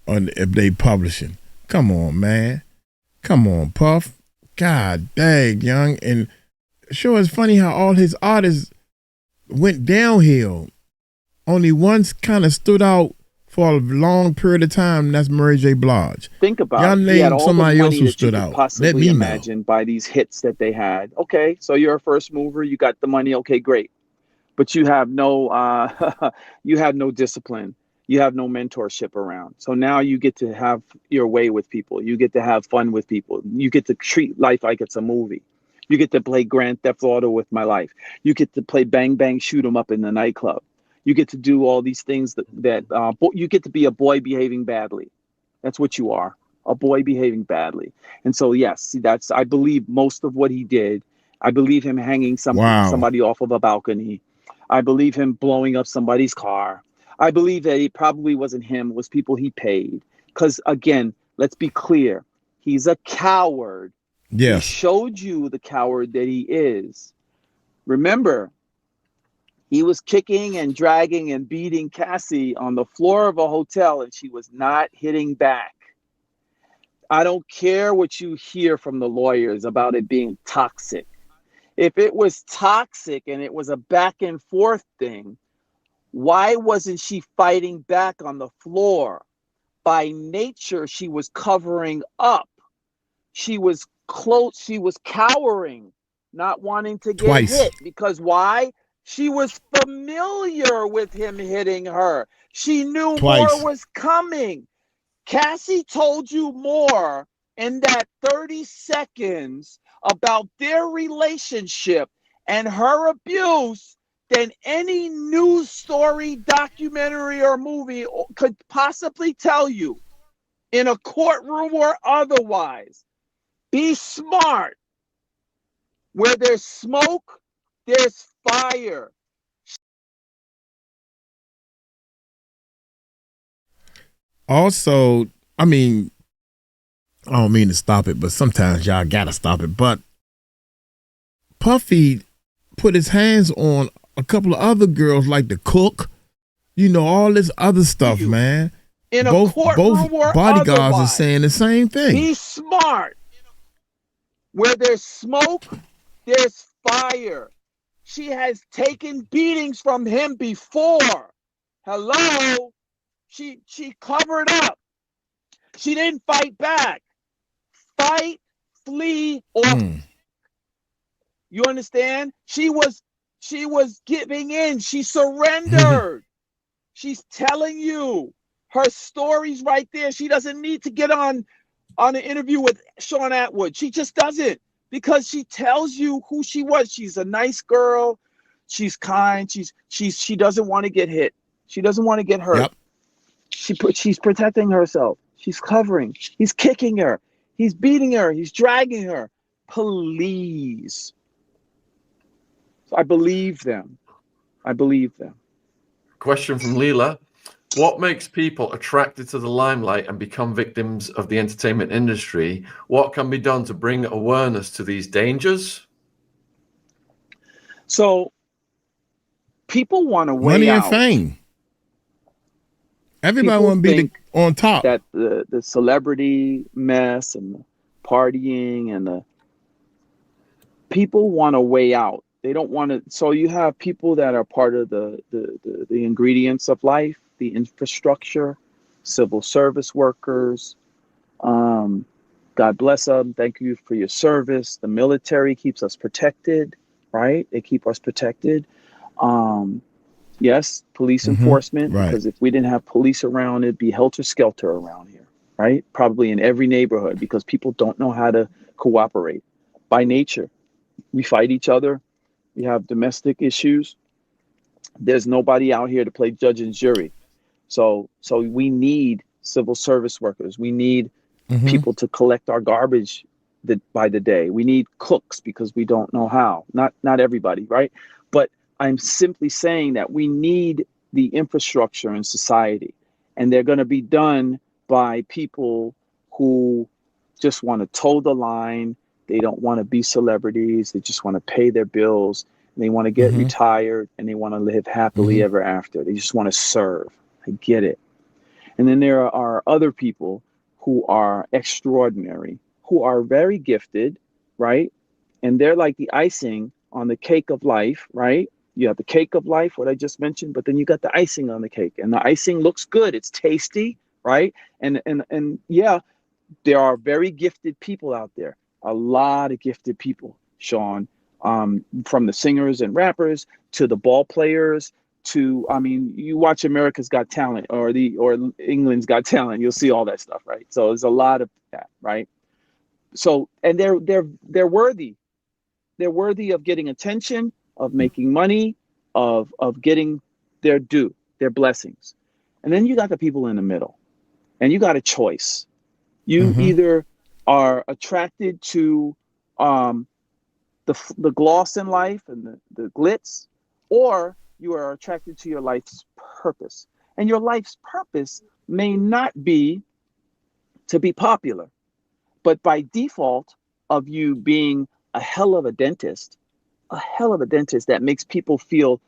if they publishing. Come on, man. Come on, Puff. God dang, young. And sure, it's funny how all his artists went downhill. Only one's kind of stood out for a long period of time, and that's Mary J. Blige. Think about Y'all it. He had name all somebody the else money who that you stood could out. Let possibly me know. imagine by these hits that they had. Okay, so you're a first mover. You got the money. Okay, great. But you have no you have no discipline. You have no mentorship around. So now you get to have your way with people. You get to have fun with people. You get to treat life like it's a movie. You get to play Grand Theft Auto with my life. You get to play Bang Bang Shoot 'em Up in the nightclub. You get to do all these things that you get to be a boy behaving badly. That's what you are, a boy behaving badly. And so, yes, see, that's, I believe most of what he did. I believe him hanging somebody off of a balcony. I believe him blowing up somebody's car. I believe that it probably wasn't him, it was people he paid. Because again, let's be clear, he's a coward. Yes. He showed you the coward that he is. Remember, he was kicking and dragging and beating Cassie on the floor of a hotel, and she was not hitting back. I don't care what you hear from the lawyers about it being toxic. If it was toxic and it was a back and forth thing, why wasn't she fighting back on the floor? By nature, she was covering up. She was close. She was cowering, not wanting to get hit. Because why? She was familiar with him hitting her. She knew more was coming. Cassie told you more in that 30 seconds about their relationship and her abuse than any news story, documentary, or movie could possibly tell you in a courtroom or otherwise. Be smart. Where there's smoke, there's fire. Also, I mean, I don't mean to stop it, but sometimes y'all gotta stop it. But Puffy put his hands on a couple of other girls, like the cook, all this other stuff, man. In a both courtroom or bodyguards otherwise, are saying the same thing. Be smart. Where there's smoke, there's fire. She has taken beatings from him before. Hello? She covered up. She didn't fight back. Fight, flee, or you understand? She was giving in. She surrendered. She's telling you her story's right there. She doesn't need to get on an interview with Sean Atwood. She just doesn't, because she tells you who she was. She's a nice girl. She's kind. She doesn't want to get hit. She doesn't want to get hurt. Yep. She's protecting herself. She's covering. He's kicking her. He's beating her. He's dragging her. Please. So I believe them. I believe them. Question from Leela. What makes people attracted to the limelight and become victims of the entertainment industry? What can be done to bring awareness to these dangers? So people want to weigh money and out. Fame. Everybody want to be on top. That the celebrity mess and the partying and the people want to weigh out. They don't want to. So you have people that are part of the ingredients of life, the infrastructure, civil service workers. God bless them. Thank you for your service. The military keeps us protected, right? They keep us protected. Yes, police enforcement, because if we didn't have police around, it'd be helter-skelter around here, right? Probably in every neighborhood, because people don't know how to cooperate. By nature, we fight each other. We have domestic issues. There's nobody out here to play judge and jury. So we need civil service workers. We need people to collect our garbage by the day. We need cooks, because we don't know how. Not everybody, right? But I'm simply saying that we need the infrastructure in society, and they're going to be done by people who just want to toe the line. They don't want to be celebrities. They just want to pay their bills, and they want to get retired, and they want to live happily ever after. They just want to serve. I get it. And then there are other people who are extraordinary, who are very gifted, right? And they're like the icing on the cake of life, right? You have the cake of life, what I just mentioned, but then you got the icing on the cake, and the icing looks good. It's tasty, right? And yeah, there are very gifted people out there. A lot of gifted people, Sean, from the singers and rappers to the ball players to, I mean, you watch America's Got Talent or England's Got Talent, you'll see all that stuff, right? So there's a lot of that, right? So, and they're worthy. They're worthy of getting attention, of making money, of getting their due, their blessings. And then you got the people in the middle, and you got a choice. You either are attracted to the gloss in life and the glitz, or you are attracted to your life's purpose. And your life's purpose may not be to be popular, but by default of you being a hell of a dentist that makes people feel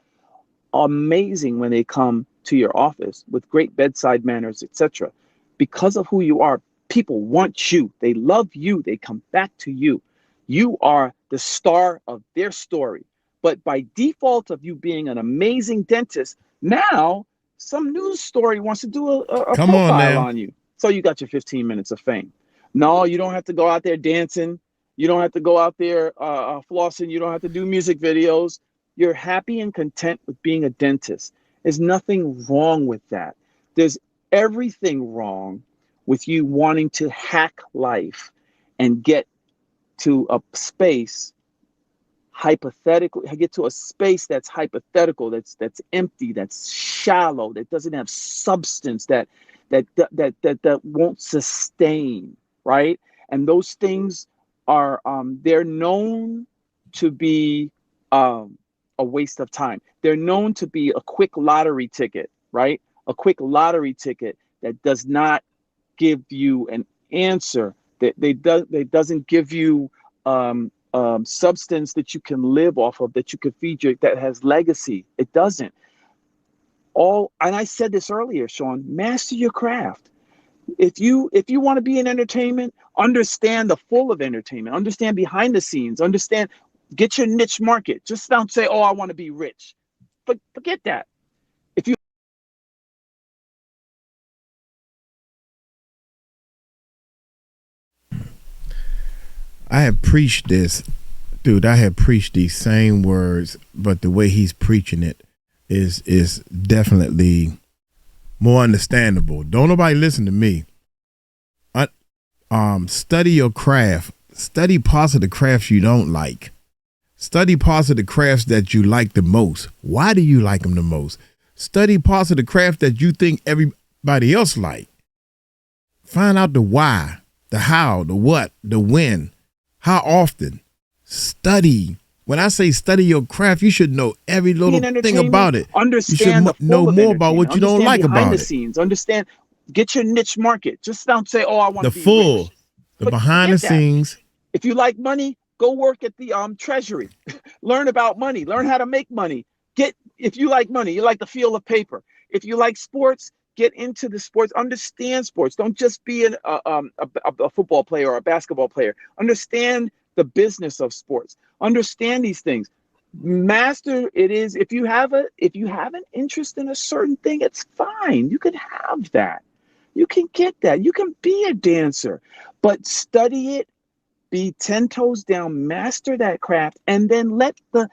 amazing when they come to your office with great bedside manners, etc. Because of who you are, people want you. They love you. They come back to you. You are the star of their story. But by default of you being an amazing dentist, now some news story wants to do a profile on you. So you got your 15 minutes of fame. No, you don't have to go out there dancing. You don't have to go out there flossing. You don't have to do music videos. You're happy and content with being a dentist. There's nothing wrong with that. There's everything wrong with you wanting to hack life and get to a space hypothetical, get to a space that's hypothetical, that's empty, that's shallow, that doesn't have substance, that won't sustain, right? And those things are they're known to be a waste of time. They're known to be a quick lottery ticket, right? A quick lottery ticket that does not give you an answer, that they doesn't give you substance that you can live off of, that you can feed your, that has legacy. It doesn't. And I said this earlier, Sean, master your craft. If you want to be in entertainment, understand the full of entertainment, understand behind the scenes, get your niche market. Just don't say, oh, I want to be rich. But forget that. If you I have preached this, dude. I have preached these same words, but the way he's preaching it is definitely more understandable. Don't nobody listen to me. Study your craft. Study parts of the crafts you don't like. Study parts of the crafts that you like the most. Why do you like them the most? Study parts of the craft that you think everybody else like. Find out the why, the how, the what, the when, how often. Study. When I say study your craft, you should know every little thing about it. Understand you should know more about what you don't like about it. Scenes. Understand. Get your niche market. Just don't say, "Oh, I want to be full, rich." The behind the scenes. If you like money, go work at the Treasury. Learn about money. Learn how to make money. If you like money, you like the feel of paper. If you like sports, get into the sports. Understand sports. Don't just be a football player or a basketball player. Understand the business of sports. Understand these things. Master it is. If you have an interest in a certain thing, it's fine. You can have that. You can get that. You can be a dancer, but study it, be 10 toes down, master that craft, and then let the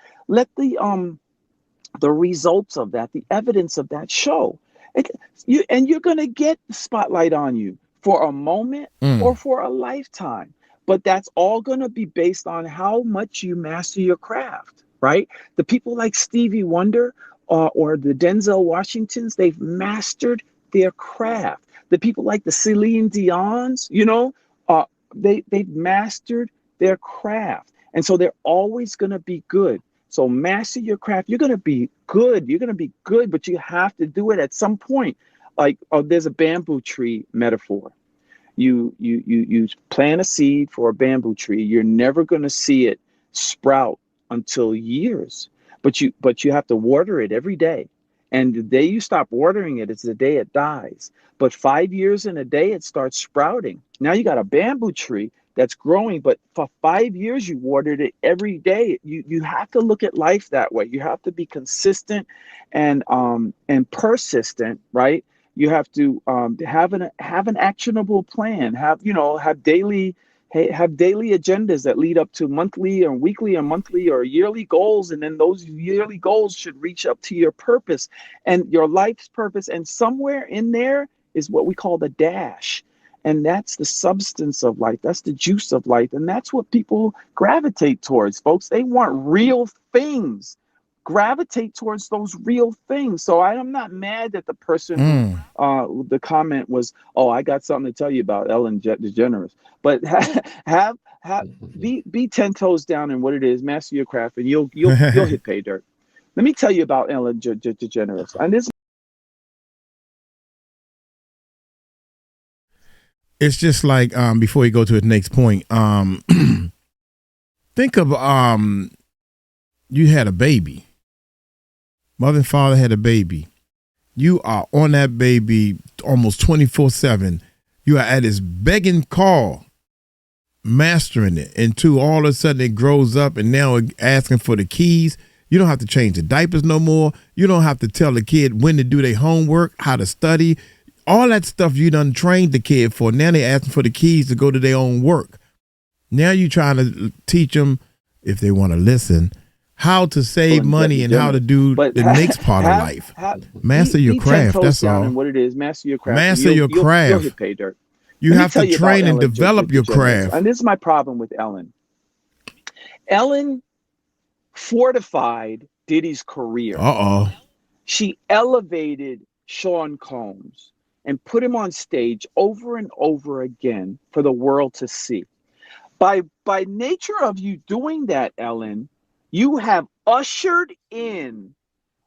results of that, the evidence of that show. You're going to get the spotlight on you for a moment or for a lifetime. But that's all going to be based on how much you master your craft, right? The people like Stevie Wonder or the Denzel Washingtons, they've mastered their craft. The people like the Celine Dion's, they've mastered their craft. And so they're always going to be good. So master your craft. You're going to be good. You're going to be good, but you have to do it at some point. Like, there's a bamboo tree metaphor. You plant a seed for a bamboo tree. You're never going to see it sprout until years, but you have to water it every day. And the day you stop watering it, it's the day it dies. But 5 years in a day, it starts sprouting. Now you got a bamboo tree that's growing, but for 5 years you watered it every day. You have to look at life that way. You have to be consistent and persistent, right? You have to have an actionable plan. Have daily agendas that lead up to monthly or weekly or monthly or yearly goals, and then those yearly goals should reach up to your purpose and your life's purpose. And somewhere in there is what we call the dash. And that's the substance of life. That's the juice of life. And that's what people gravitate towards, folks. They want real things. Gravitate towards those real things. So I'm not mad that the person, the comment was, "Oh, I got something to tell you about Ellen DeGeneres." But be 10 toes down in what it is, master your craft, and you'll hit pay dirt. Let me tell you about Ellen DeGeneres. And this. It's just like before you go to his next point, think of you had a baby. Mother and father had a baby. You are on that baby almost 24/7. You are at his begging call, mastering it until all of a sudden it grows up and now asking for the keys. You don't have to change the diapers no more. You don't have to tell the kid when to do their homework, how to study. All that stuff you done trained the kid for. Now they asking for the keys to go to their own work. Now you trying to teach them, if they want to listen, how to save money and how to do the next part of life. Master your craft, that's all. And what it is, master your craft. Master your craft. You'll hit pay dirt. You have to train and develop your craft. And this is my problem with Ellen. Ellen fortified Diddy's career. She elevated Sean Combs and put him on stage over and over again for the world to see. By nature of you doing that, Ellen, you have ushered in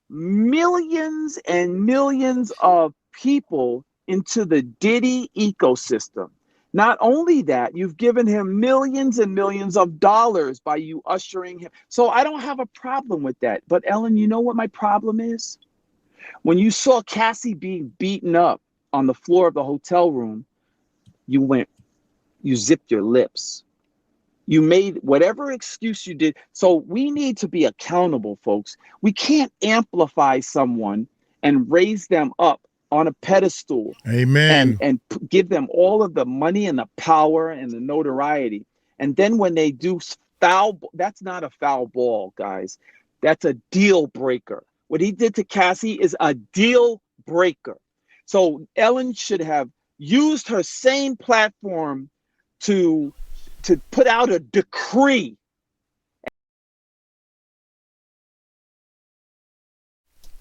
millions and millions of people into the Diddy ecosystem. Not only that, you've given him millions and millions of dollars by you ushering him. So I don't have a problem with that. But Ellen, you know what my problem is? When you saw Cassie being beaten up on the floor of the hotel room, you zipped your lips. You made whatever excuse you did. So we need to be accountable, folks. We can't amplify someone and raise them up on a pedestal. Amen. And give them all of the money and the power and the notoriety. And then when they do foul, that's not a foul ball, guys. That's a deal breaker. What he did to Cassie is a deal breaker. So Ellen should have used her same platform to put out a decree.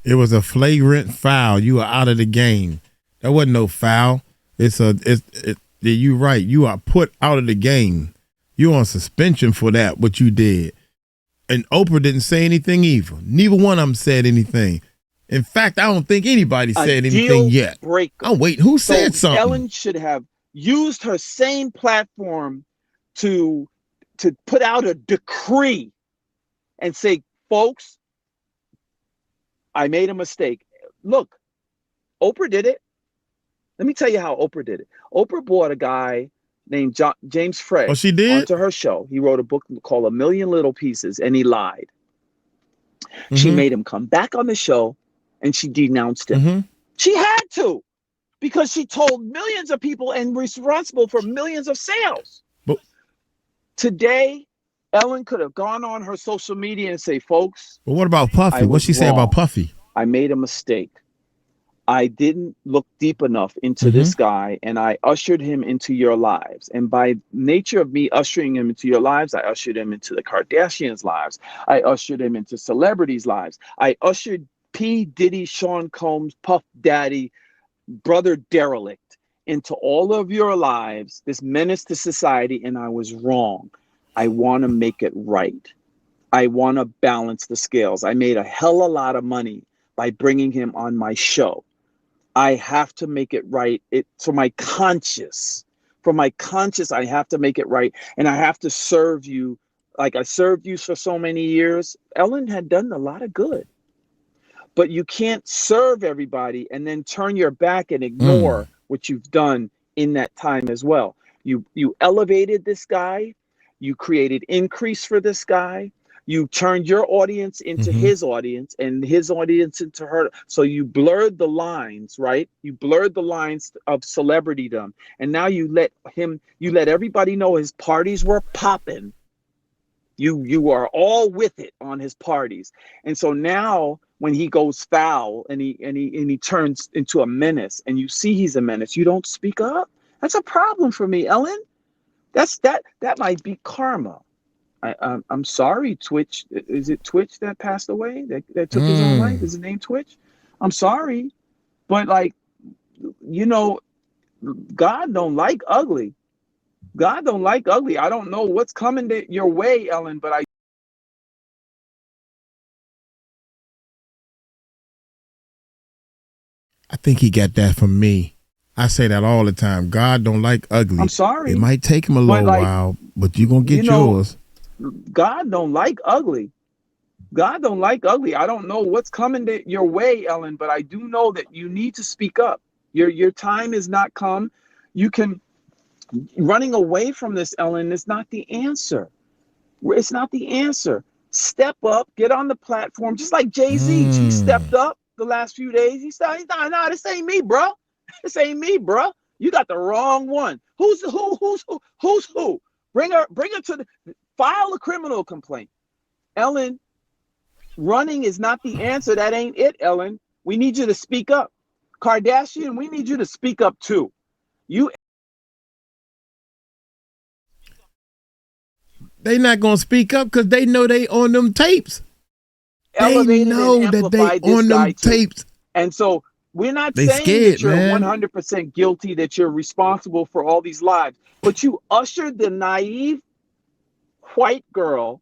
It was a flagrant foul. You are out of the game. That wasn't no foul. You're right. You are put out of the game. You're on suspension for that, what you did. And Oprah didn't say anything either. Neither one of them said anything. In fact, I don't think anybody said anything yet. Breaker. Oh, wait, who said something? Ellen should have used her same platform to put out a decree and say, folks, I made a mistake. Look, Oprah did it. Let me tell you how Oprah did it. Oprah brought a guy named James Frey onto her show. He wrote a book called A Million Little Pieces, and he lied. Mm-hmm. She made him come back on the show, and she denounced him. Mm-hmm. She had to, because she told millions of people and responsible for millions of sales. Today, Ellen could have gone on her social media and say, folks. But what about Puffy? What'd she say about Puffy? I made a mistake. I didn't look deep enough into this guy, and I ushered him into your lives. And by nature of me ushering him into your lives, I ushered him into the Kardashians' lives. I ushered him into celebrities' lives. I ushered P. Diddy, Sean Combs, Puff Daddy, Brother Derelict into all of your lives, this menace to society, and I was wrong. I want to make it right. I want to balance the scales. I made a hell of a lot of money by bringing him on my show. I have to make it right. For my conscience, I have to make it right. And I have to serve you like I served you for so many years. Ellen had done a lot of good. but you can't serve everybody and then turn your back and ignore what you've done in that time as well. You elevated this guy, you created increase for this guy, you turned your audience into his audience and his audience into her. So you blurred the lines, right? You blurred the lines of celebritydom. And now you let everybody know his parties were popping. You are all with it on his parties. And so now when he goes foul and he turns into a menace, and you see he's a menace, you don't speak up. That's a problem for me, Ellen. That might be karma. I'm sorry, Twitch. Is it Twitch that passed away? That took his own life? Is his name Twitch? I'm sorry. But like, you know, God don't like ugly. God don't like ugly. I don't know what's coming your way, Ellen, but I think he got that from me. I say that all the time. God don't like ugly. I'm sorry. It might take him a little while, but you're going to get yours. God don't like ugly. God don't like ugly. I don't know what's coming your way, Ellen, but I do know that you need to speak up. Your time is not come. You can running away from this, Ellen, is not the answer. It's not the answer. Step up, get on the platform, just like Jay-Z. He stepped up the last few days. He said, "Nah, this ain't me, bro. This ain't me, bro. You got the wrong one. Who's who? Bring her to the file a criminal complaint." Ellen, running is not the answer. That ain't it, Ellen. We need you to speak up. Kardashian, we need you to speak up too. They not gonna speak up because they know they on them tapes. They know that they on them tapes. And so we're not saying scared, that you're man. 100% guilty, that you're responsible for all these lives, but you ushered the naive white girl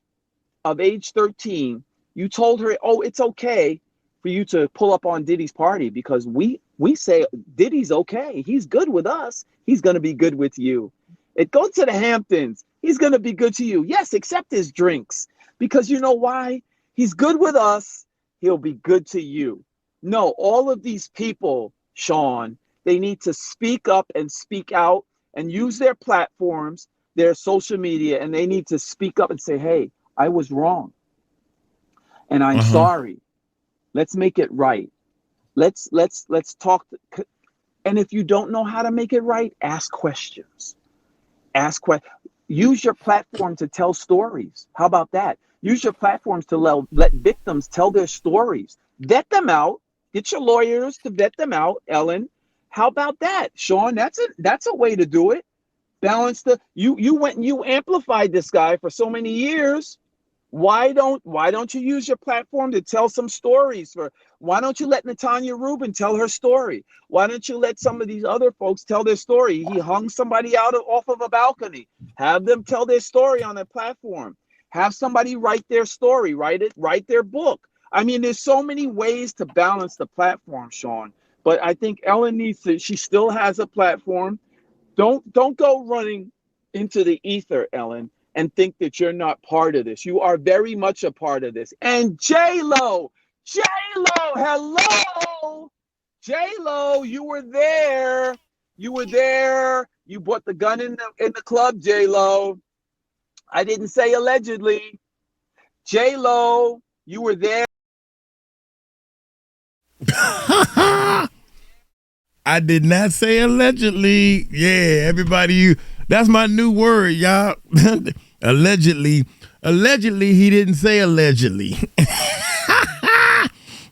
of age 13. You told her, "Oh, it's okay for you to pull up on Diddy's party because we say Diddy's okay. He's good with us. He's gonna be good with you. Go to the Hamptons. He's gonna be good to you. Yes, accept his drinks because you know why? He's good with us. He'll be good to you." No, all of these people, Sean, they need to speak up and speak out and use their platforms, their social media, and they need to speak up and say, "Hey, I was wrong. And I'm sorry. Let's make it right. Let's talk." And if you don't know how to make it right, ask questions. Use your platform to tell stories. How about that? Use your platforms to let victims tell their stories. Vet them out. Get your lawyers to vet them out, Ellen. How about that, Sean? That's a way to do it. Balance you went and you amplified this guy for so many years. Why don't you use your platform to tell some stories? Why don't you let Natanya Rubin tell her story? Why don't you let some of these other folks tell their story? He hung somebody off of a balcony. Have them tell their story on their platform. Have somebody write their story, write their book. I mean, there's so many ways to balance the platform, Sean. But I think Ellen she still has a platform. Don't go running into the ether, Ellen, and think that you're not part of this. You are very much a part of this. And J.Lo, hello. J.Lo, you were there. You bought the gun in the club, J.Lo. I didn't say allegedly. J.Lo, you were there. I did not say allegedly. Yeah, everybody, that's my new word, y'all. Allegedly, he didn't say allegedly.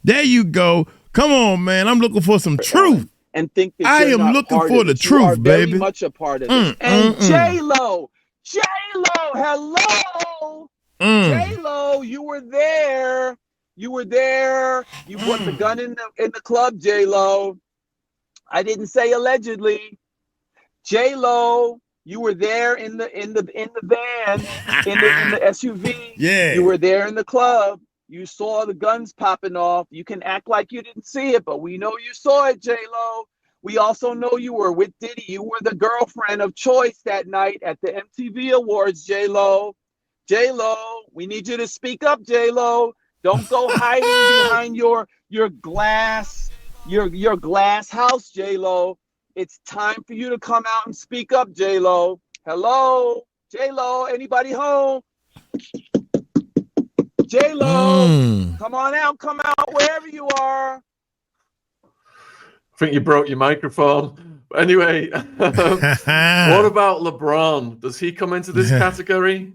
There you go. Come on, man. I'm looking for some truth. And think that I am looking for the truth, baby. Very much a part of this. And J.Lo, hello. J.Lo, you were there. You bought the gun in the club, J.Lo. I didn't say allegedly. J.Lo, you were there in the van, in the SUV. Yeah. You were there in the club. You saw the guns popping off. You can act like you didn't see it, but we know you saw it, J.Lo. We also know you were with Diddy. You were the girlfriend of choice that night at the MTV Awards, J.Lo. J.Lo, we need you to speak up, J.Lo. Don't go hiding behind your glass house, J.Lo. It's time for you to come out and speak up, J.Lo. Hello, J.Lo. Anybody home? J.Lo, come on out, come out wherever you are. I think you broke your microphone. But anyway, what about LeBron? Does he come into this category?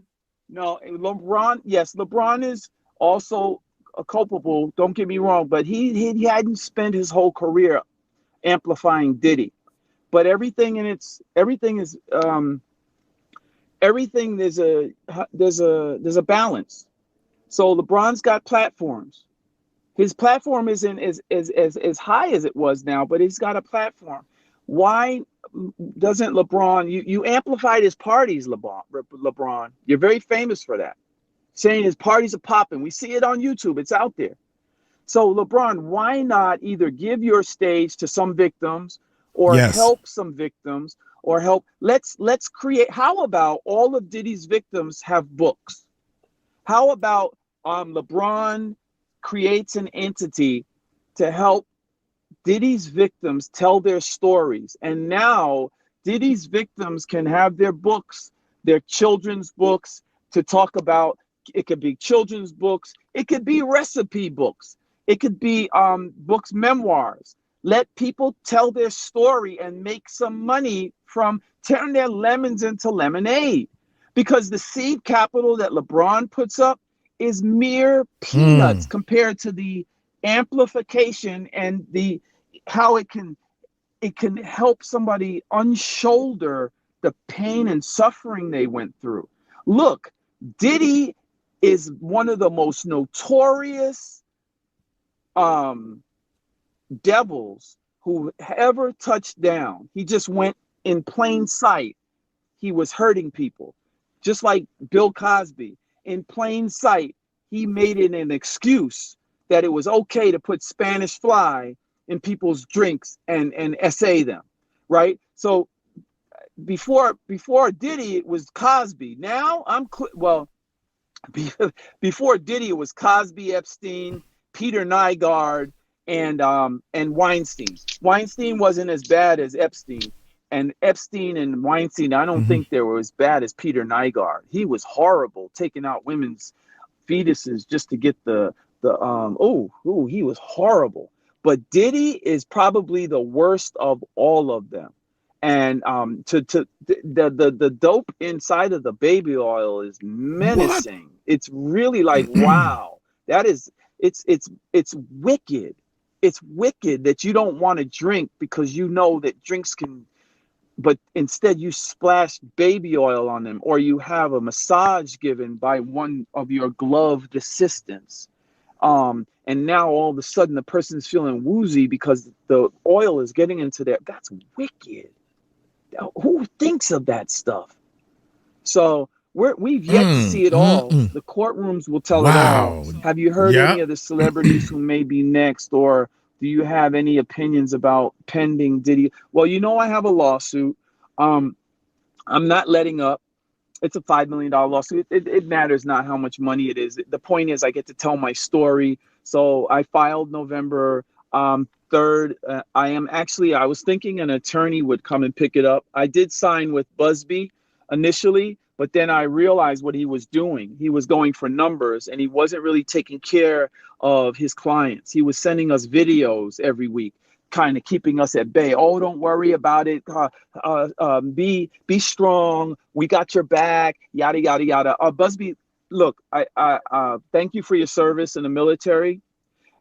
No, LeBron, yes, LeBron is also culpable, don't get me wrong, but he hadn't spent his whole career amplifying Diddy. But everything there's a balance. So LeBron's got platforms. His platform isn't as high as it was now, but he's got a platform. Why doesn't LeBron, you amplified his parties, LeBron. You're very famous for that. Saying his parties are popping. We see it on YouTube. It's out there. So LeBron, why not either give your stage to some victims or help some victims or help? Let's create. How about all of Diddy's victims have books? How about LeBron creates an entity to help Diddy's victims tell their stories, and now Diddy's victims can have their books, their children's books to talk about. It could be children's books, it could be recipe books, it could be books, memoirs. Let people tell their story and make some money from turning their lemons into lemonade, because the seed capital that LeBron puts up is mere peanuts compared to the amplification and the how it can help somebody unshoulder the pain and suffering they went through. Look, Diddy is one of the most notorious devils who ever touched down. He just went in plain sight. He was hurting people, just like Bill Cosby. In plain sight, he made it an excuse that it was okay to put Spanish fly in people's drinks and essay them, right? So before Diddy, it was Cosby. Now before Diddy, it was Cosby, Epstein, Peter Nygard, and Weinstein. Weinstein wasn't as bad as Epstein, and Epstein and Weinstein, I don't think they were as bad as Peter Nygard. He was horrible, taking out women's fetuses just to get he was horrible. But Diddy is probably the worst of all of them. And the dope inside of the baby oil is menacing. What? It's really like, wow, that is, it's wicked. It's wicked that you don't want to drink because you know that drinks can, but instead you splash baby oil on them, or you have a massage given by one of your gloved assistants. And now all of a sudden the person's feeling woozy because the oil is getting into their, that's wicked. Who thinks of that stuff? So we've yet to see it all. The courtrooms will tell it all. Have you heard any of the celebrities who may be next, or do you have any opinions about pending Diddy? Well, I have a lawsuit. I'm not letting up. It's a $5 million lawsuit. It matters not how much money it is. The point is I get to tell my story. So I filed November 3rd. I was thinking an attorney would come and pick it up. I did sign with Busby initially, but then I realized what he was doing. He was going for numbers, and he wasn't really taking care of his clients. He was sending us videos every week, kind of keeping us at bay. Oh, don't worry about it. Be strong. We got your back. Yada yada yada. Busby, look, I thank you for your service in the military.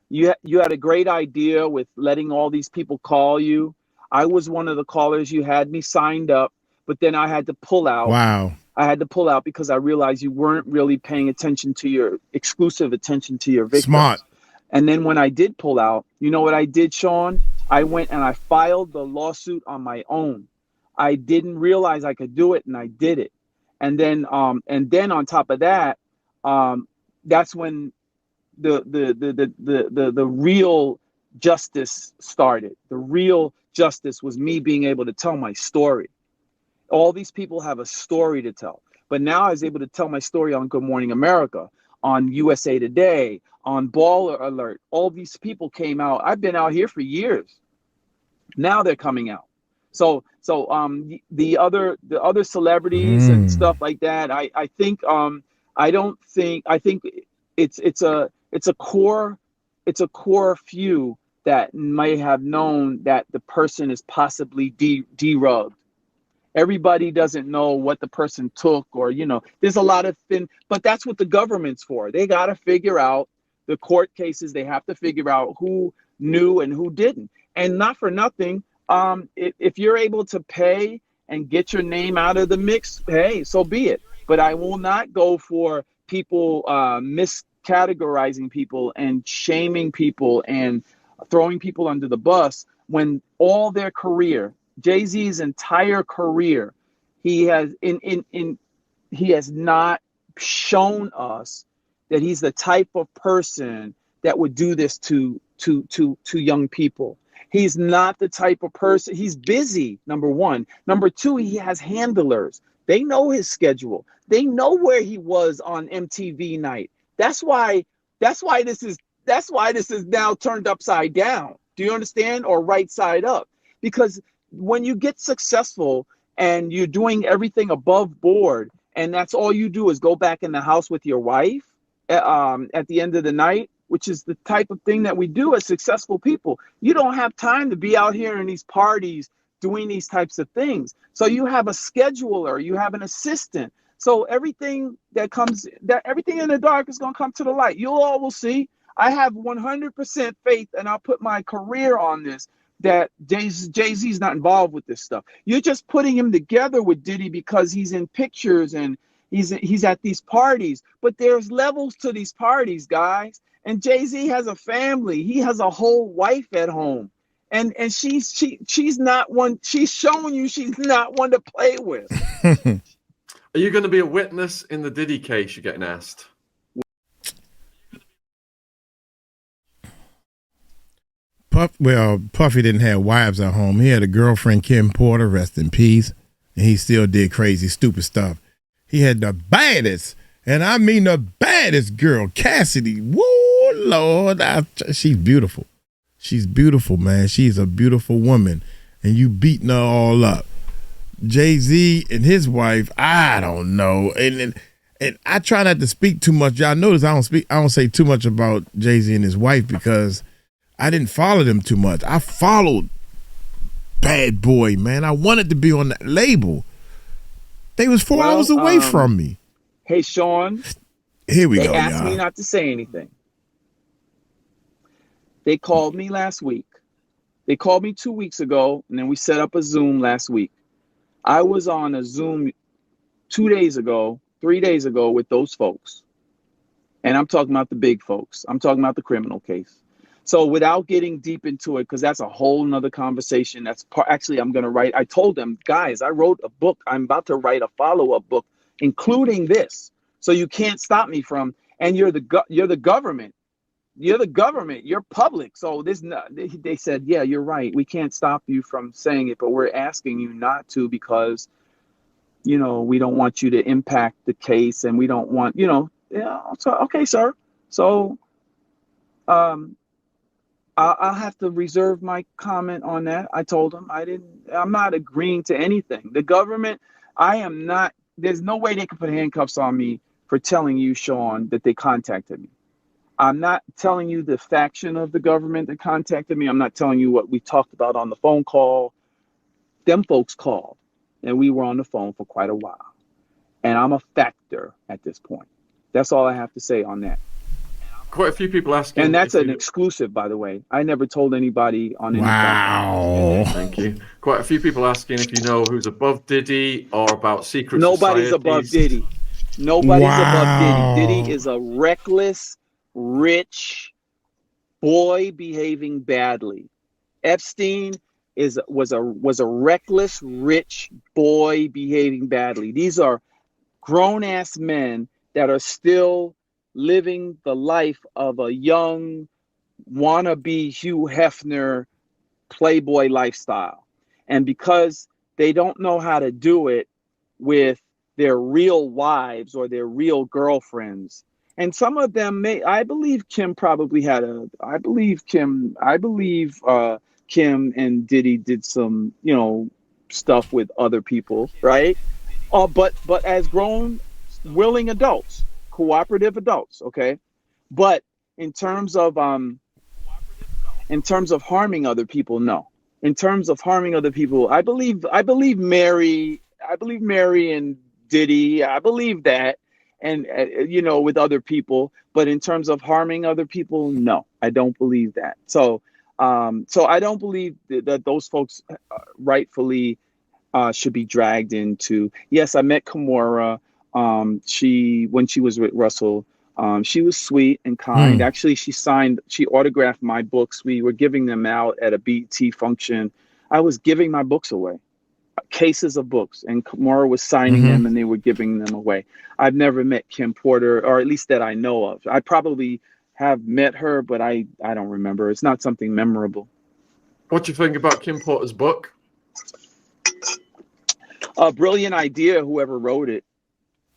You had a great idea with letting all these people call you. I was one of the callers. You had me signed up, but then I had to pull out. Wow. I had to pull out because I realized you weren't really paying attention to your victims. Smart. And then when I did pull out, you know what I did, Sean? I went and I filed the lawsuit on my own. I didn't realize I could do it, and I did it. And then on top of that, that's when the real justice started. The real justice was me being able to tell my story. All these people have a story to tell, but now I was able to tell my story on Good Morning America. on USA Today, on Baller Alert. All these people came out. I've been out here for years. Now they're coming out. So the other celebrities and stuff like that, I think it's a core few that may have known that the person is possibly derubbed. Everybody doesn't know what the person took, or there's a lot of but that's what the government's for. They got to figure out the court cases. They have to figure out who knew and who didn't. And not for nothing, if you're able to pay and get your name out of the mix, hey, so be it. But I will not go for people miscategorizing people and shaming people and throwing people under the bus when all their career, Jay-Z's entire career, he has not shown us that he's the type of person that would do this to young people. He's not the type of person. He's busy, number one. Number two, he has handlers. They know his schedule. They know where he was on MTV night. That's why this is now turned upside down. Do you understand? Or right side up? Because when you get successful and you're doing everything above board, and that's all you do is go back in the house with your wife at the end of the night, which is the type of thing that we do as successful people. You don't have time to be out here in these parties doing these types of things. So you have a scheduler, you have an assistant. So everything everything in the dark is going to come to the light. You all will see. I have 100% faith, and I'll put my career on this, that Jay-Z's not involved with this stuff. You're just putting him together with Diddy because he's in pictures and he's at these parties. But there's levels to these parties, guys. And Jay-Z has a family. He has a whole wife at home. And she's not one. She's showing you she's not one to play with. Are you going to be a witness in the Diddy case? You're getting asked. Puffy didn't have wives at home. He had a girlfriend, Kim Porter, rest in peace. And he still did crazy, stupid stuff. He had the baddest, and I mean the baddest girl, Cassidy. Woo, Lord. She's beautiful. She's beautiful, man. She's a beautiful woman. And you beating her all up. Jay-Z and his wife, I don't know. And I try not to speak too much. Y'all notice I don't say too much about Jay-Z and his wife because I didn't follow them too much. I followed Bad Boy, man. I wanted to be on that label. They was 4 hours away from me. Hey, Sean. Here we go, They asked y'all. me not to say anything. They called me last week. They called me 2 weeks ago, and then we set up a Zoom last week. I was on a Zoom 3 days ago with those folks. And I'm talking about the big folks. I'm talking about the criminal case. So without getting deep into it, because that's a whole nother conversation. Actually, I'm going to write. I told them, guys, I wrote a book. I'm about to write a follow-up book, including this. So you can't stop me from, and you're the government. You're the government. You're public. So they said, yeah, you're right. We can't stop you from saying it, but we're asking you not to because, we don't want you to impact the case, and we don't want, So okay, sir. So, I'll have to reserve my comment on that. I told them I'm not agreeing to anything. The government, there's no way they can put handcuffs on me for telling you, Sean, that they contacted me. I'm not telling you the faction of the government that contacted me. I'm not telling you what we talked about on the phone call. Them folks called, and we were on the phone for quite a while. And I'm a factor at this point. That's all I have to say on that. Quite a few people asking. And that's an exclusive, by the way. I never told anybody on any Wow. Thank you. Quite a few people asking if you know who's above Diddy or about secret Nobody's societies. above Diddy. Nobody's Wow. above Diddy. Diddy is a reckless, rich boy behaving badly. Epstein was a reckless, rich boy behaving badly. These are grown-ass men that are still living the life of a young wannabe Hugh Hefner playboy lifestyle. And because they don't know how to do it with their real wives or their real girlfriends, And some of them I believe Kim probably had Kim and Diddy did some, stuff with other people, right? But as grown, willing adults, cooperative adults, okay? But in terms of harming other people, no. In terms of harming other people, I believe Mary and Diddy, I believe that, and with other people. But in terms of harming other people, no, I don't believe that. So I don't believe that those folks rightfully should be dragged into. Yes, I met 𝗗𝗎𝗡. When she was with Russell, she was sweet and kind. Actually, she autographed my books. We were giving them out at a BET function. I was giving my books away, cases of books, and 𝗗𝗎𝗡 was signing them, and they were giving them away. I've never met Kim Porter, or at least that I know of. I probably have met her, but I don't remember. It's not something memorable. What do you think about Kim Porter's book? A brilliant idea, whoever wrote it.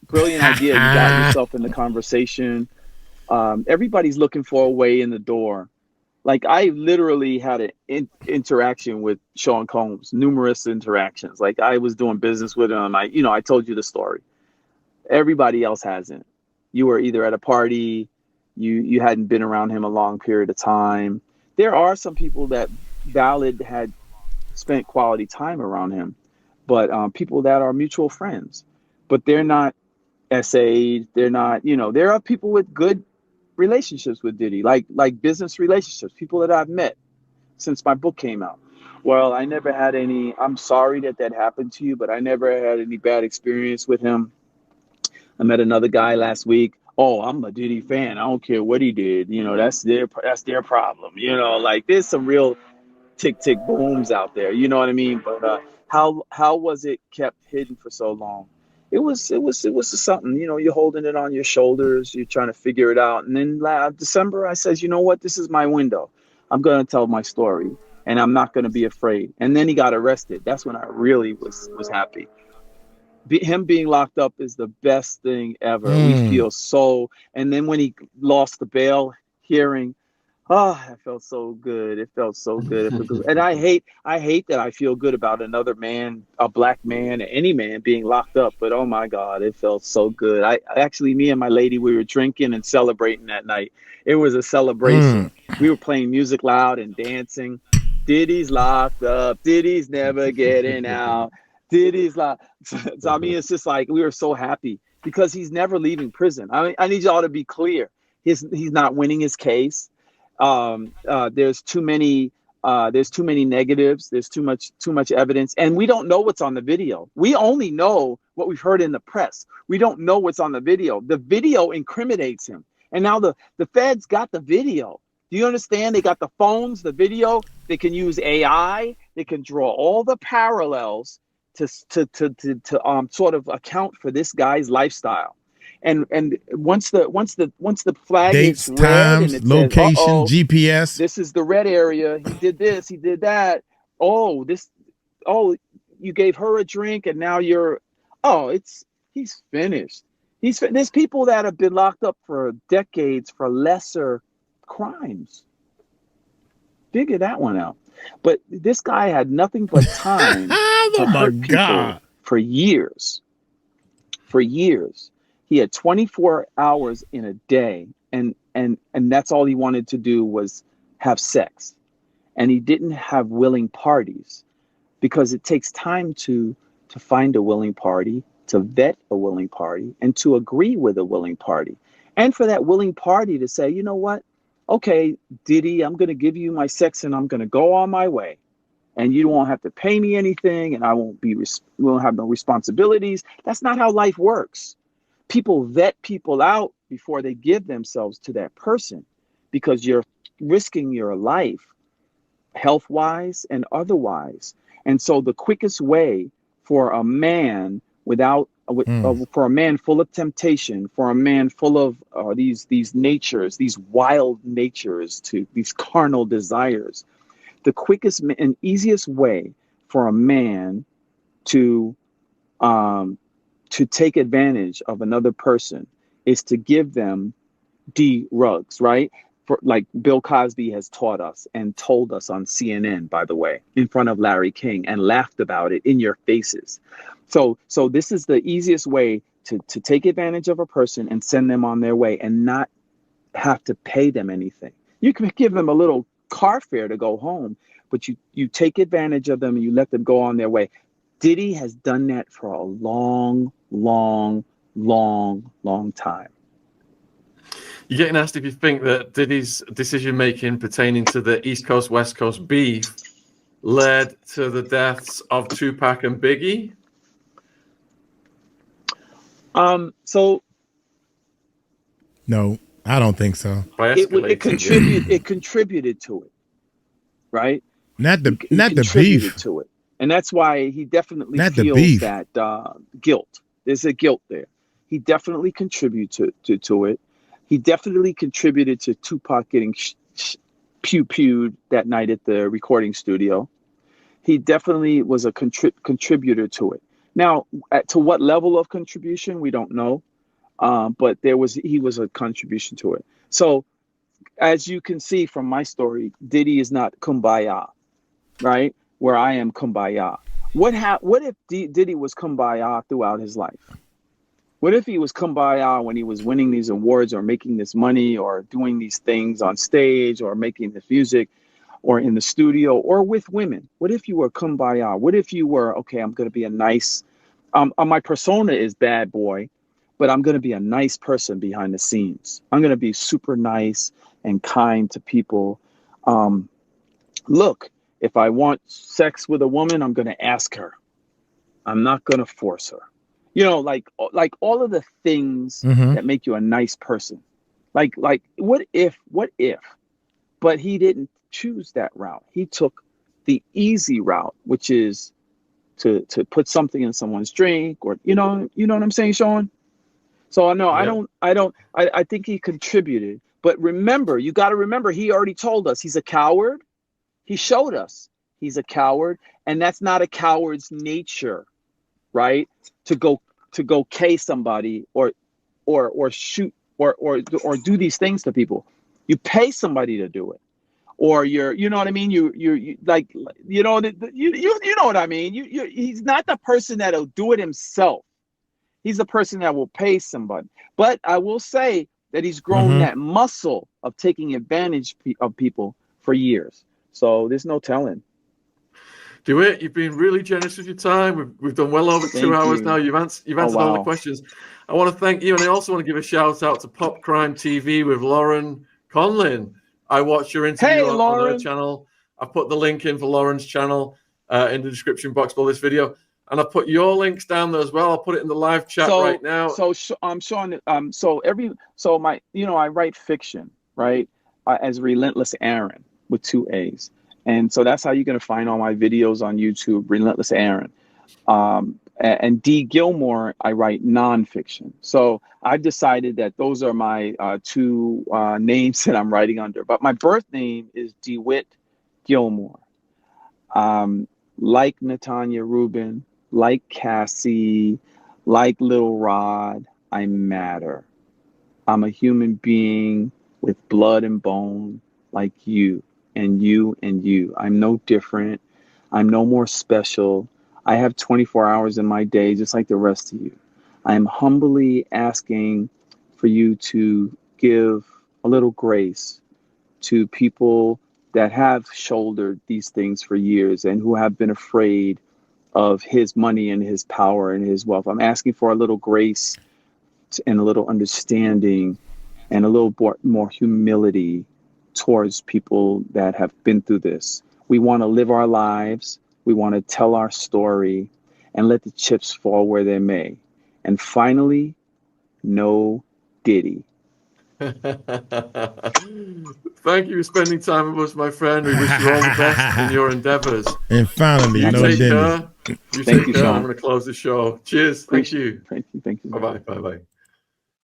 Brilliant idea. You got yourself in the conversation. Everybody's looking for a way in the door. Like, I literally had an interaction with Sean Combs, numerous interactions. Like, I was doing business with him. I told you the story. Everybody else hasn't. You were either at a party, you hadn't been around him a long period of time. There are some people that Valid had spent quality time around him, but people that are mutual friends, but they're not SAs. They're not, there are people with good relationships with Diddy, like business relationships, people that I've met since my book came out. Well, I never had any, I'm sorry that happened to you, but I never had any bad experience with him. I met another guy last week. Oh, I'm a Diddy fan. I don't care what he did. That's their problem. Like, there's some real tick booms out there. You know what I mean? But how was it kept hidden for so long? It was something. You're holding it on your shoulders. You're trying to figure it out. And then December, I says, you know what? This is my window. I'm going to tell my story, and I'm not going to be afraid. And then he got arrested. That's when I really was happy. Him being locked up is the best thing ever. We feel so. And then when he lost the bail hearing, it felt so good. It felt so good. And I hate that I feel good about another man, a black man, any man being locked up. But oh my God, it felt so good. Me and my lady, we were drinking and celebrating that night. It was a celebration. We were playing music loud and dancing. Diddy's locked up. Diddy's never getting out. Diddy's locked. So I mean, it's just like, we were so happy because he's never leaving prison. I need y'all to be clear. He's not winning his case. There's too many negatives. There's too much evidence, and we don't know what's on the video. We only know what we've heard in the press. We don't know what's on the video. The video incriminates him, and now the feds got the video. Do you understand? They got the phones, the video. They can use AI. They can draw all the parallels to sort of account for this guy's lifestyle. And once the flag dates, is red, times, and it location, says, GPS. this is the red area. He did this. He did that. You gave her a drink, and now he's finished. There's people that have been locked up for decades for lesser crimes. Figure that one out. But this guy had nothing but time to hurt people for years. For years. He had 24 hours in a day, and that's all he wanted to do was have sex. And he didn't have willing parties, because it takes time to find a willing party, to vet a willing party, and to agree with a willing party. And for that willing party to say, you know what? Okay, Diddy, I'm going to give you my sex, and I'm going to go on my way. And you won't have to pay me anything, and I won't have no responsibilities. That's not how life works. People vet people out before they give themselves to that person, because you're risking your life, health-wise and otherwise. And so the quickest way for a man for a man full of temptation, for a man full of these natures, these wild natures, to these carnal desires, the quickest and easiest way for a man to take advantage of another person is to give them D Ruggs, right? For, like Bill Cosby has taught us and told us on CNN, by the way, in front of Larry King, and laughed about it in your faces. So this is the easiest way to take advantage of a person and send them on their way and not have to pay them anything. You can give them a little car fare to go home, but you take advantage of them and you let them go on their way. Diddy has done that for a long time. You're getting asked if you think that Diddy's decision making pertaining to the East Coast West Coast beef led to the deaths of Tupac and Biggie. So no, I don't think so. It contributed to it, right? Not the beef to it, and that's why he definitely feels that guilt. There's a guilt there. He definitely contributed to it. He definitely contributed to Tupac getting pew-pewed that night at the recording studio. He definitely was a contributor to it. Now, to what level of contribution, we don't know. But he was a contribution to it. So as you can see from my story, Diddy is not kumbaya, right? Where I am kumbaya. What if Diddy was kumbaya throughout his life? What if he was kumbaya when he was winning these awards or making this money or doing these things on stage or making this music or in the studio or with women? What if you were kumbaya? What if you were, okay, I'm going to be a nice, my persona is bad boy, but I'm going to be a nice person behind the scenes. I'm going to be super nice and kind to people. Look, if I want sex with a woman, I'm going to ask her. I'm not going to force her. You know, like all of the things that make you a nice person. Like what if? But he didn't choose that route. He took the easy route, which is to put something in someone's drink, or you know what I'm saying, Sean? So no, yeah. I think he contributed. But remember, you got to remember, he already told us he's a coward. He showed us he's a coward, and that's not a coward's nature, right? To go K somebody or shoot or do these things to people. You pay somebody to do it, or you know what I mean. You like you know what I mean. He's not the person that'll do it himself. He's the person that will pay somebody. But I will say that he's grown that muscle of taking advantage of people for years. So there's no telling. DeWitt, you've been really generous with your time. We've done well over 2 hours now. You've answered all the questions. I want to thank you, and I also want to give a shout out to Pop Crime TV with Lauren Conlin. I watched your interview on her channel. I put the link in for Lauren's channel in the description box below this video. And I've put your links down there as well. I'll put it in the live chat right now. So I'm Sean. I write fiction, right? As Relentless Aaron with 2 A's, and so that's how you're gonna find all my videos on YouTube. Relentless Aaron, and D Gilmore. I write nonfiction. So I've decided that those are my 2 names that I'm writing under. But my birth name is DeWitt Gilmore. Like Natanya Rubin. Like Cassie, like Little Rod, I matter. I'm a human being with blood and bone, like you and you and you. I'm no different. I'm no more special. I have 24 hours in my day, just like the rest of you. I am humbly asking for you to give a little grace to people that have shouldered these things for years and who have been afraid of his money and his power and his wealth. I'm asking for a little grace and a little understanding and a little more humility towards people that have been through this. We want to live our lives. We want to tell our story and let the chips fall where they may. And finally, no Diddy. Thank you for spending time with us, my friend. We wish you all the best in your endeavors. And finally, no Diddy. You take care. I'm going to close the show. Cheers. Thank you. Thank you. Bye-bye. Bye-bye.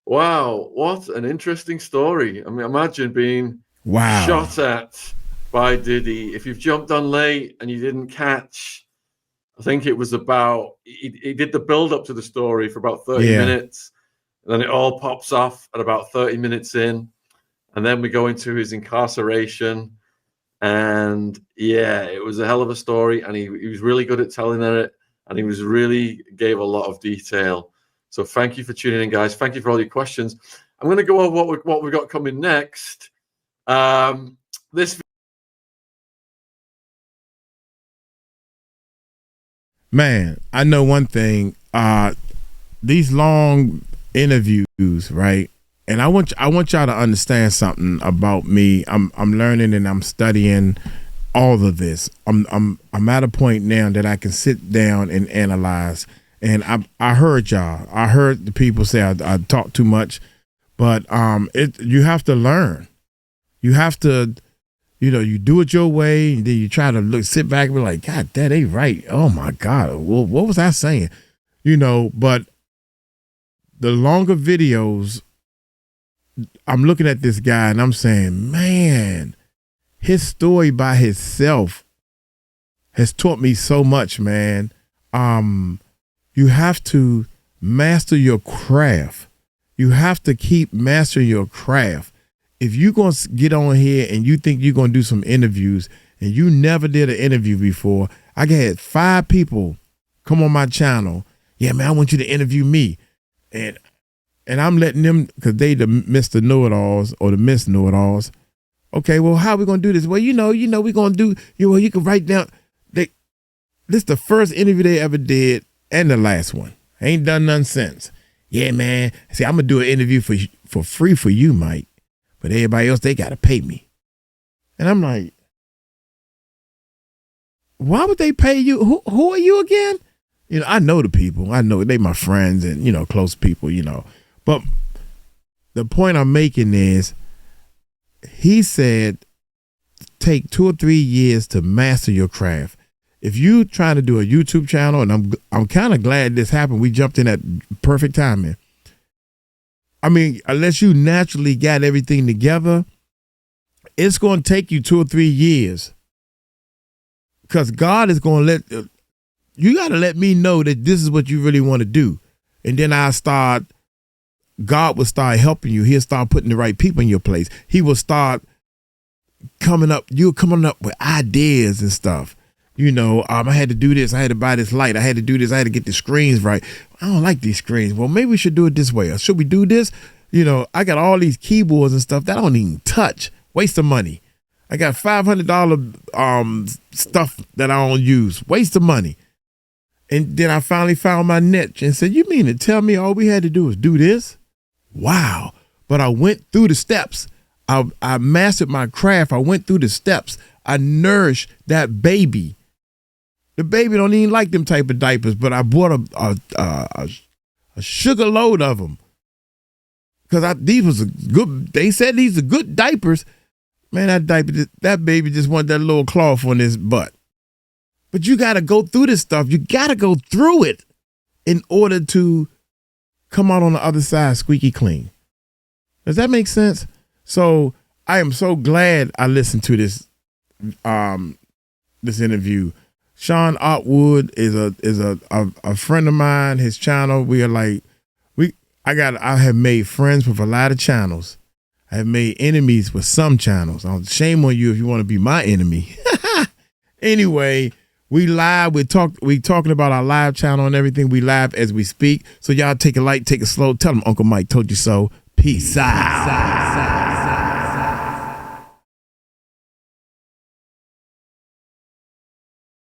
Wow, what an interesting story. I mean, imagine being shot at by Diddy. If you've jumped on late and you didn't catch, I think it was about, he did the build up to the story for about 30 minutes. then it all pops off at about 30 minutes in. And then we go into his incarceration. And yeah, it was a hell of a story. And he was really good at telling it. And he was really gave a lot of detail. So thank you for tuning in, guys. Thank you for all your questions. I'm going to go over what we've got coming next. This Man, I know one thing. These long interviews, right? And I want y'all to understand something about me. I'm learning and I'm studying all of this. I'm at a point now that I can sit down and analyze. And I heard y'all. I heard the people say I talk too much, but you have to learn. You have to, you do it your way, and then you try to sit back and be like, God, that ain't right. Oh my God, well, what was I saying? But the longer videos, I'm looking at this guy and I'm saying, man, his story by himself has taught me so much, man. You have to master your craft. You have to keep mastering your craft. If you're going to get on here and you think you're going to do some interviews and you never did an interview before, I had 5 people come on my channel. Yeah, man, I want you to interview me. And I'm letting them, because they the Mr. Know-it-alls or the Miss Know-it-alls. Okay, well, how are we going to do this? Well, we're going to do, you can write down. This is the first interview they ever did and the last one. I ain't done none since. Yeah, man. See, I'm going to do an interview for free for you, Mike. But everybody else, they got to pay me. And I'm like, why would they pay you? Who are you again? I know the people. I know they my friends and, close people, But the point I'm making is, he said, take 2 or 3 years to master your craft. If you trying to do a YouTube channel, and I'm kind of glad this happened. We jumped in at perfect timing. I mean, unless you naturally got everything together, it's going to take you 2 or 3 years. Because God is going to you got to let me know that this is what you really want to do. And then God will start helping you. He'll start putting the right people in your place. He will start coming up with ideas and stuff. I had to do this. I had to buy this light. I had to do this. I had to get the screens right. I don't like these screens. Well, maybe we should do it this way. Or should we do this? I got all these keyboards and stuff that I don't even touch. Waste of money. I got $500 stuff that I don't use. Waste of money. And then I finally found my niche and said, you mean to tell me all we had to do was do this? Wow. But I went through the steps. I mastered my craft. I went through the steps. I nourished that baby. The baby don't even like them type of diapers, but I bought a sugar load of them. Because these was they said these are good diapers. Man, that baby just wanted that little cloth on his butt. But you got to go through this stuff. You got to go through it in order to come out on the other side squeaky clean. Does that make sense? So I am so glad I listened to this interview. Sean Otwood is a friend of mine. His channel, I have made friends with a lot of channels. I have made enemies with some channels. Shame on you if you want to be my enemy. Anyway, we live. We talking about our live channel and everything. We live as we speak. So y'all take it light, take it slow. Tell them Uncle Mike told you so. Peace out.